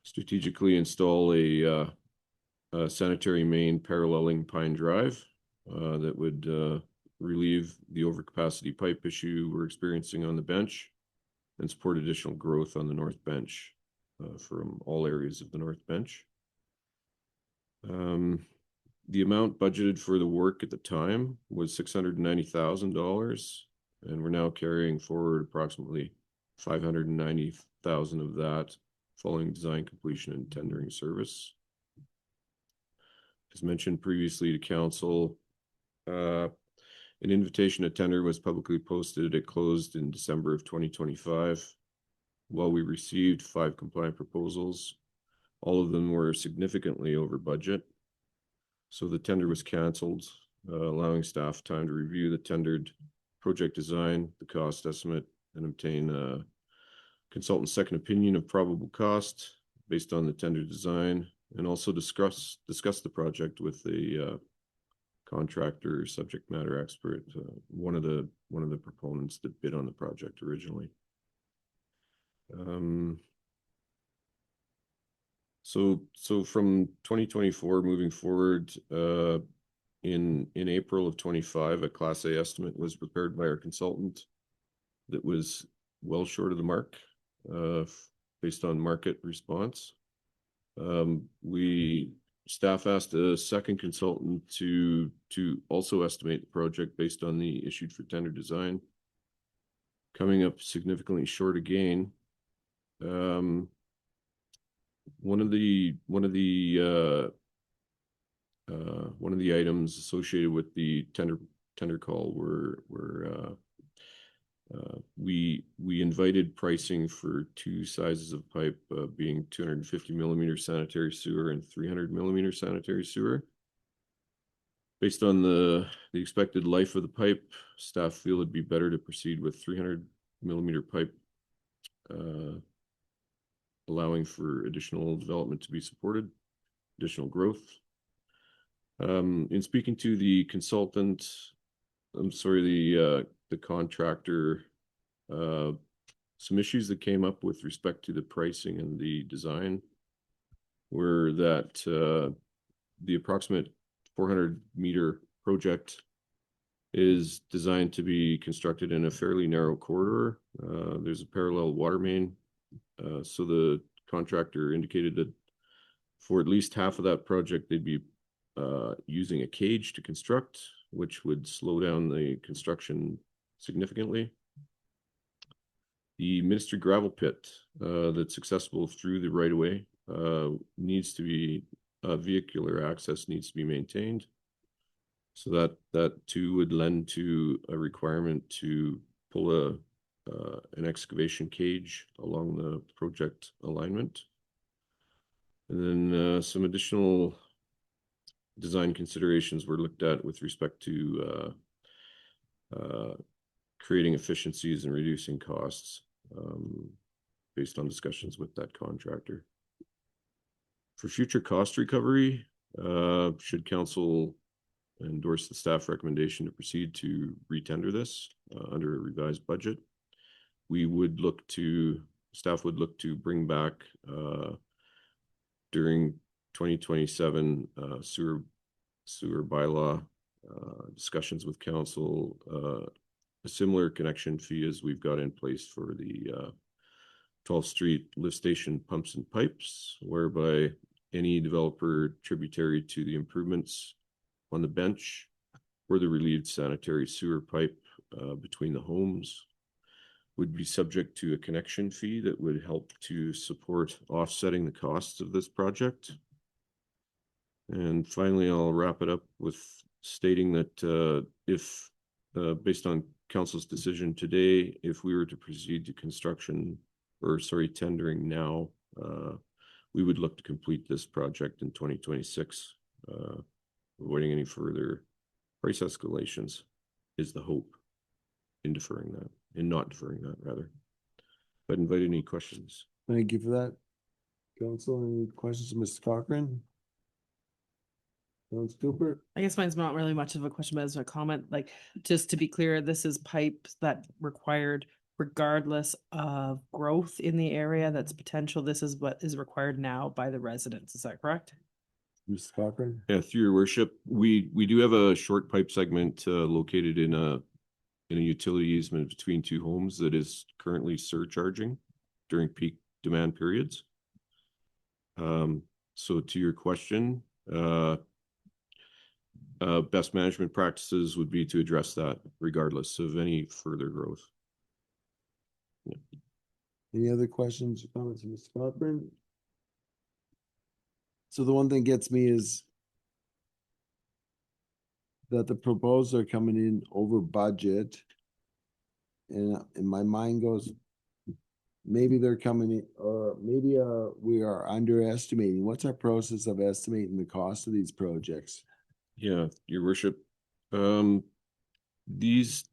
strategically install a sanitary main paralleling Pine Drive that would relieve the overcapacity pipe issue we're experiencing on the bench and support additional growth on the north bench from all areas of the north bench. The amount budgeted for the work at the time was $690,000, and we're now carrying forward approximately $590,000 of that following design completion and tendering service. As mentioned previously to council, an invitation to tender was publicly posted. It closed in December of 2025. While we received 5 compliant proposals, all of them were significantly over budget. So the tender was canceled, allowing staff time to review the tendered project design, the cost estimate, and obtain a consultant's second opinion of probable cost based on the tender design and also discuss the project with the contractor, subject matter expert, one of the proponents that bid on the project originally. So from 2024 moving forward, in April of 25, a Class A estimate was prepared by our consultant that was well short of the mark, based on market response. Staff asked a second consultant to also estimate the project based on the issued for tender design, coming up significantly short again. One of the items associated with the tender call were we invited pricing for two sizes of pipe, being 250 millimeter sanitary sewer and 300 millimeter sanitary sewer. Based on the expected life of the pipe, staff feel it'd be better to proceed with 300 millimeter pipe, allowing for additional development to be supported, additional growth. In speaking to the consultant, the contractor, some issues that came up with respect to the pricing and the design were that the approximate 400 meter project is designed to be constructed in a fairly narrow corridor. There's a parallel water main. So the contractor indicated that for at least half of that project, they'd be using a cage to construct, which would slow down the construction significantly. The Ministry gravel pit that's accessible through the right of way needs to be, vehicular access needs to be maintained. So that too would lend to a requirement to pull an excavation cage along the project alignment. And then some additional design considerations were looked at with respect to creating efficiencies and reducing costs, based on discussions with that contractor. For future cost recovery, should council endorse the staff recommendation to proceed to retender this under a revised budget, staff would look to bring back during 2027 sewer bylaw discussions with council, a similar connection fee as we've got in place for the 12th Street lift station pumps and pipes, whereby any developer tributary to the improvements on the bench or the relieved sanitary sewer pipe between the homes would be subject to a connection fee that would help to support offsetting the costs of this project. And finally, I'll wrap it up with stating that if based on council's decision today, if we were to proceed to tendering now, we would look to complete this project in 2026, avoiding any further price escalations is the hope in not deferring that rather. I'd invite any questions. Thank you for that. Council, any questions, Mr. Cochran? Councilor Cooper? I guess mine's not really much of a question, but it's a comment. Like, just to be clear, this is pipes that required regardless of growth in the area that's potential. This is what is required now by the residents. Is that correct? Mr. Cochran? Yeah, through your worship, we do have a short pipe segment located in a utility easement between two homes that is currently surcharging during peak demand periods. So to your question, best management practices would be to address that regardless of any further growth. Yeah. Any other questions or comments, Mr. Cochran? So the one thing gets me is that the proposals are coming in over budget. And my mind goes, maybe they're coming in, or maybe we are underestimating. What's our process of estimating the cost of these projects? Yeah, your worship. These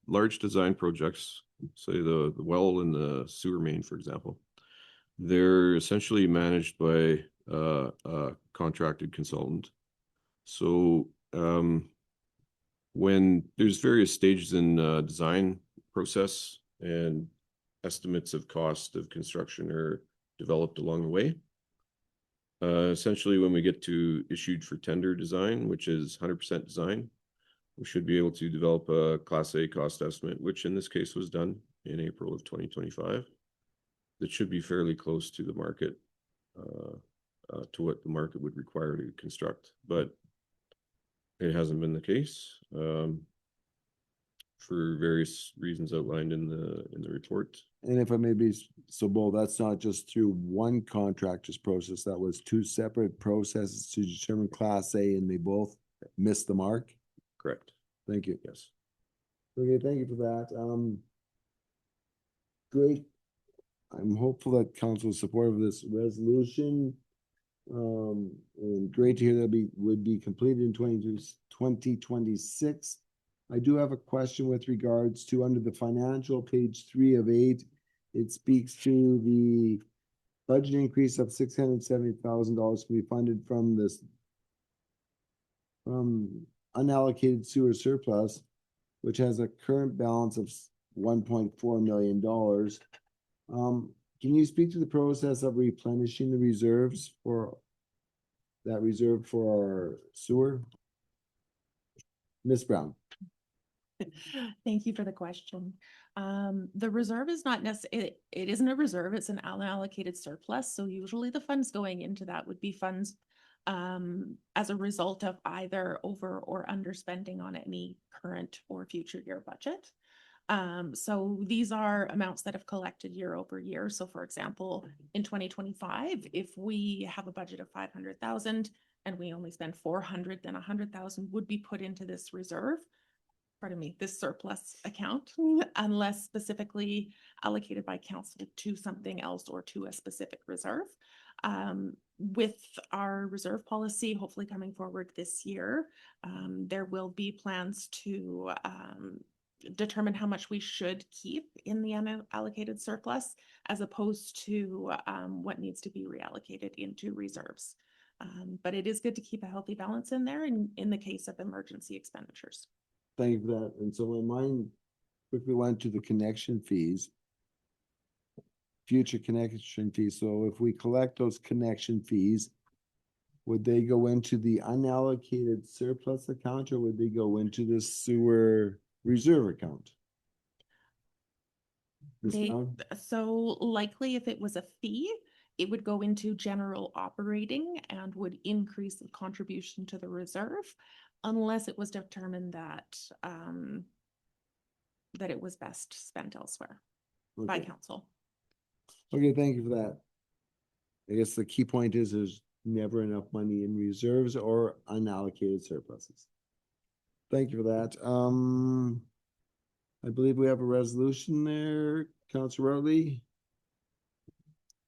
large design projects, say the well and the sewer main, for example, They're essentially managed by a contracted consultant. So when there's various stages in design process and estimates of cost of construction are developed along the way. Essentially, when we get to issued for tender design, which is 100% design, we should be able to develop a Class A cost estimate, which in this case was done in April of 2025. That should be fairly close to the market, to what the market would require to construct, but it hasn't been the case for various reasons outlined in the report. And if I may be so bold, that's not just through one contractor's process, that was two separate processes to determine Class A, and they both missed the mark? Correct. Thank you. Yes. Okay, thank you for that. Great. I'm hopeful that council is supportive of this resolution. And great to hear that would be completed in 2026. I do have a question with regards to under the financial, page 3 of 8. It speaks to the budget increase of $670,000 to be funded from this unallocated sewer surplus, which has a current balance of $1.4 million. Can you speak to the process of replenishing the reserves for that reserve for our sewer? Ms. Brown. Thank you for the question. The reserve is not necessarily, it isn't a reserve, it's an unallocated surplus. So usually the funds going into that would be funds as a result of either over or underspending on any current or future year budget. So these are amounts that have collected year over year. So for example, in 2025, if we have a budget of 500,000 and we only spend 400, then 100,000 would be put into this reserve. Pardon me, this surplus account, unless specifically allocated by council to something else or to a specific reserve. With our reserve policy, hopefully coming forward this year, there will be plans to determine how much we should keep in the unallocated surplus as opposed to what needs to be reallocated into reserves. But it is good to keep a healthy balance in there in the case of emergency expenditures. Thank you for that. And so my mind quickly went to the connection fees, future connection fees. So if we collect those connection fees, would they go into the unallocated surplus account or would they go into the sewer reserve account? So likely if it was a fee, it would go into general operating and would increase the contribution to the reserve unless it was determined that that it was best spent elsewhere by council. Okay, thank you for that. I guess the key point is there's never enough money in reserves or unallocated surpluses. Thank you for that. I believe we have a resolution there, Councilor Routley.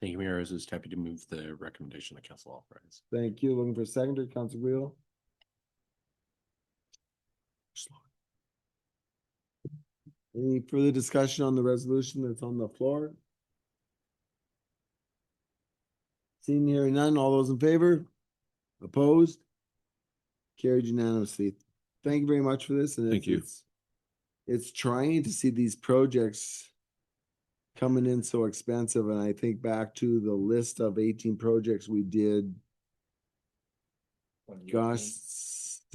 Thank you, Mayor. I was happy to move the recommendation that council authorized. Thank you. Looking for a seconder, Councilor Wheel. Any further discussion on the resolution that's on the floor? Seeing here none, all those in favor? Opposed? Carried unanimously. Thank you very much for this. And Thank you. It's trying to see these projects coming in so expensive. And I think back to the list of 18 projects we did, gosh,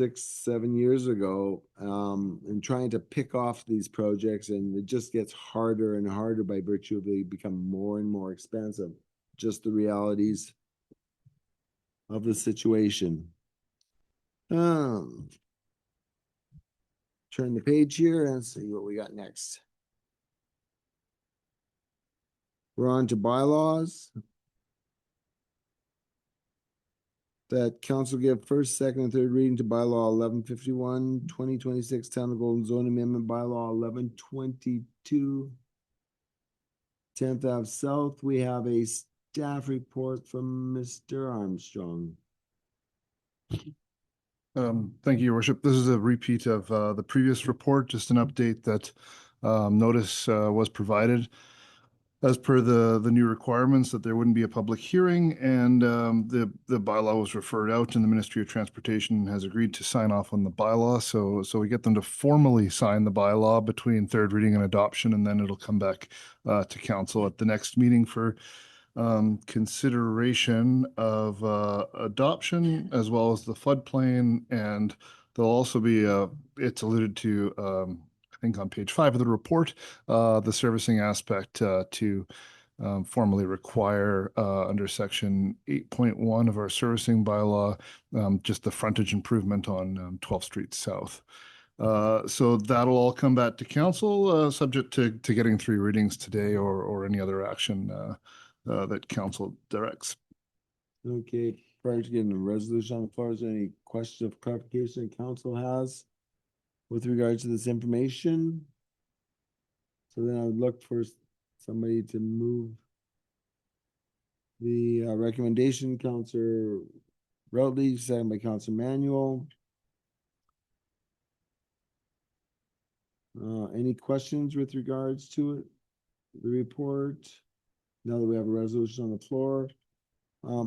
6-7 years ago, and trying to pick off these projects, and it just gets harder and harder by virtue of they become more and more expensive. Just the realities of the situation. Turn the page here and see what we got next. We're on to bylaws. That council give first, second, and third reading to bylaw 1151, 2026 Town of Golden Zone Amendment bylaw 1122. 10th Ave South, we have a staff report from Mr. Armstrong. Thank you, Your Worship. This is a repeat of the previous report, just an update that notice was provided. as per the new requirements, that there wouldn't be a public hearing, and the bylaw was referred out, and the Ministry of Transportation has agreed to sign off on the bylaw. So we get them to formally sign the bylaw between third reading and adoption, and then it'll come back to council at the next meeting for consideration of adoption, as well as the floodplain. And there'll also be it's alluded to I think on page 5 of the report, the servicing aspect to formally require under section 8.1 of our servicing bylaw, just the frontage improvement on 12th Street South. So that'll all come back to council, subject to getting 3 readings today or any other action that council directs. Okay, prior to getting a resolution on the floor, is there any question of clarification council has with regards to this information? So then I would look for somebody to move the recommendation. Councillor Routley, second by Councillor Manuel. Any questions with regards to it? The report? Now that we have a resolution on the floor. I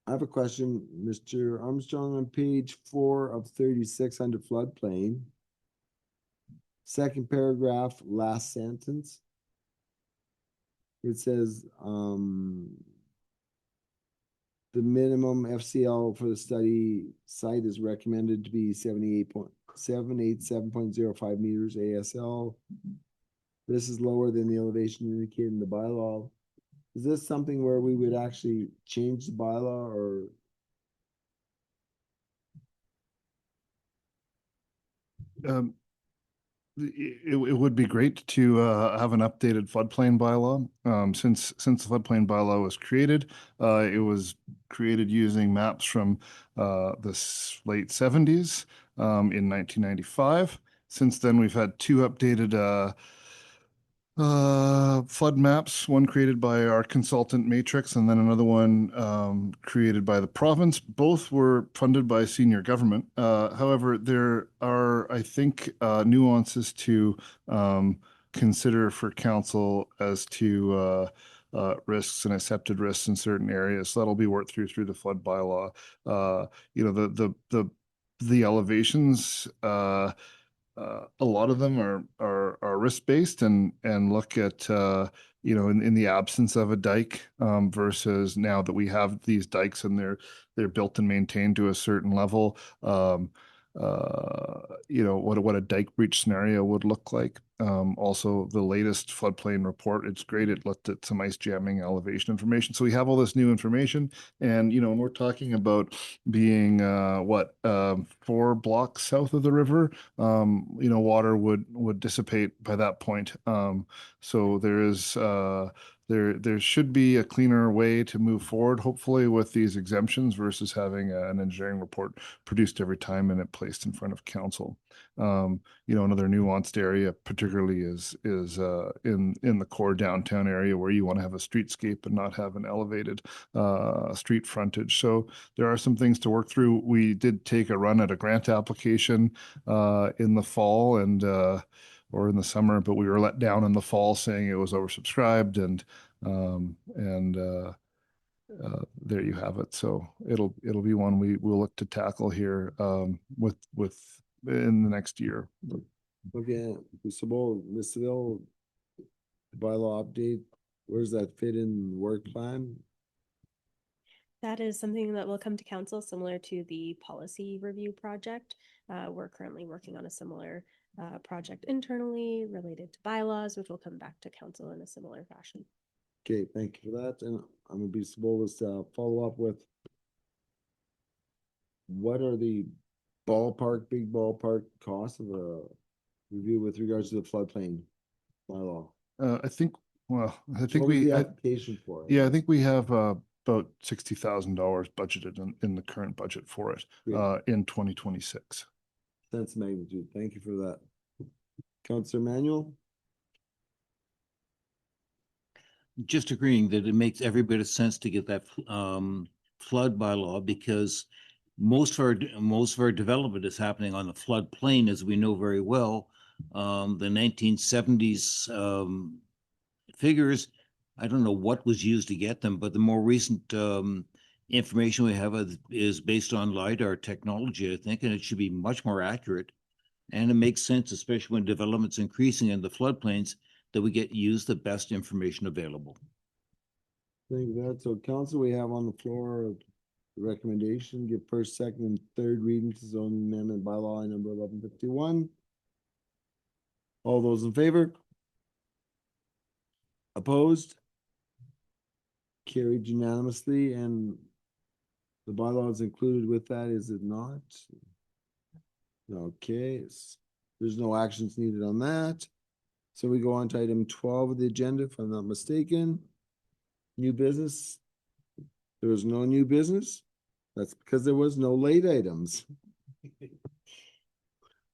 have a question, Mr. Armstrong, on page 4 of 36 under floodplain. Second paragraph, last sentence. It says, the minimum FCL for the study site is recommended to be 787.05 meters ASL. This is lower than the elevation indicated in the bylaw. Is this something where we would actually change the bylaw, or? It would be great to have an updated floodplain bylaw. Since the floodplain bylaw was created, it was created using maps from the late 70s in 1995. Since then, we've had 2 updated flood maps, one created by our consultant Matrix, and then another one created by the province. Both were funded by senior government. However, there are, I think, nuances to consider for council as to risks and accepted risks in certain areas. So that'll be worked through the flood bylaw. You know, the elevations, a lot of them are risk-based and look at you know, in the absence of a dike versus now that we have these dikes and they're built and maintained to a certain level. You know, what a dike breach scenario would look like. Also, the latest floodplain report, it's great. It looked at some ice jamming elevation information. So we have all this new information, and you know, when we're talking about being 4 blocks south of the river, you know, water would dissipate by that point. So there is there should be a cleaner way to move forward, hopefully, with these exemptions versus having an engineering report produced every time and it placed in front of council. You know, another nuanced area particularly is in the core downtown area where you want to have a streetscape and not have an elevated street frontage. So there are some things to work through. We did take a run at a grant application in the fall and or in the summer, but we were let down in the fall saying it was oversubscribed, and there you have it. So it'll be one we'll look to tackle here with in the next year. Okay, Mr. Bill, bylaw update, where does that fit in the work plan? That is something that will come to council, similar to the policy review project. We're currently working on a similar project internally related to bylaws, which will come back to council in a similar fashion. Okay, thank you for that. And I'm gonna be so bold as to follow up with what are the big ballpark costs of a review with regards to the floodplain bylaw? I think What was the application for? yeah, I think we have about $60,000 budgeted in the current budget for it in 2026. Sense of magnitude. Thank you for that. Councillor Manuel? Just agreeing that it makes every bit of sense to get that flood bylaw, because most of our development is happening on the floodplain, as we know very well. The 1970s figures I don't know what was used to get them, but the more recent information we have is based on LiDAR technology, I think, and it should be much more accurate. And it makes sense, especially when development's increasing in the floodplains, that we use the best information available. Thank you. So council, we have on the floor the recommendation, give first, second, and third reading to zone amendment bylaw number 1151. All those in favor? Opposed? Carried unanimously, and the bylaw is included with that, is it not? Okay, there's no actions needed on that. So we go on to item 12 of the agenda, if I'm not mistaken. New business. There was no new business. That's because there was no late items.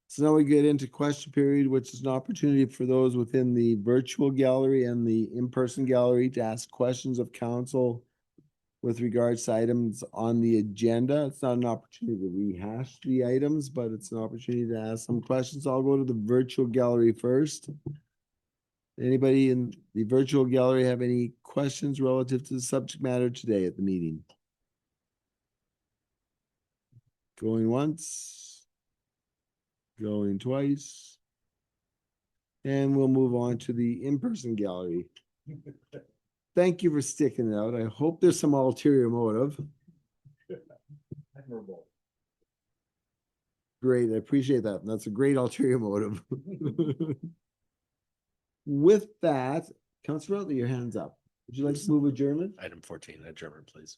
So now we get into question period, which is an opportunity for those within the virtual gallery and the in-person gallery to ask questions of council with regards to items on the agenda. It's not an opportunity to rehash the items, but it's an opportunity to ask some questions. I'll go to the virtual gallery first. Anybody in the virtual gallery have any questions relative to the subject matter today at the meeting? Going once, going twice. And we'll move on to the in-person gallery. Thank you for sticking it out. I hope there's some ulterior motive. Great, I appreciate that. That's a great ulterior motive. With that, Councilor Routley, your hand's up. Would you like to move adjournment? Item 14, adjournment, please.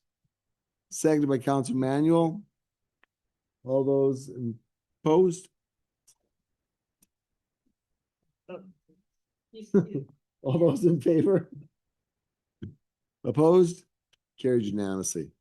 Seconded by Councilor Manuel. All those opposed? All those in favor? Opposed? Carried unanimously.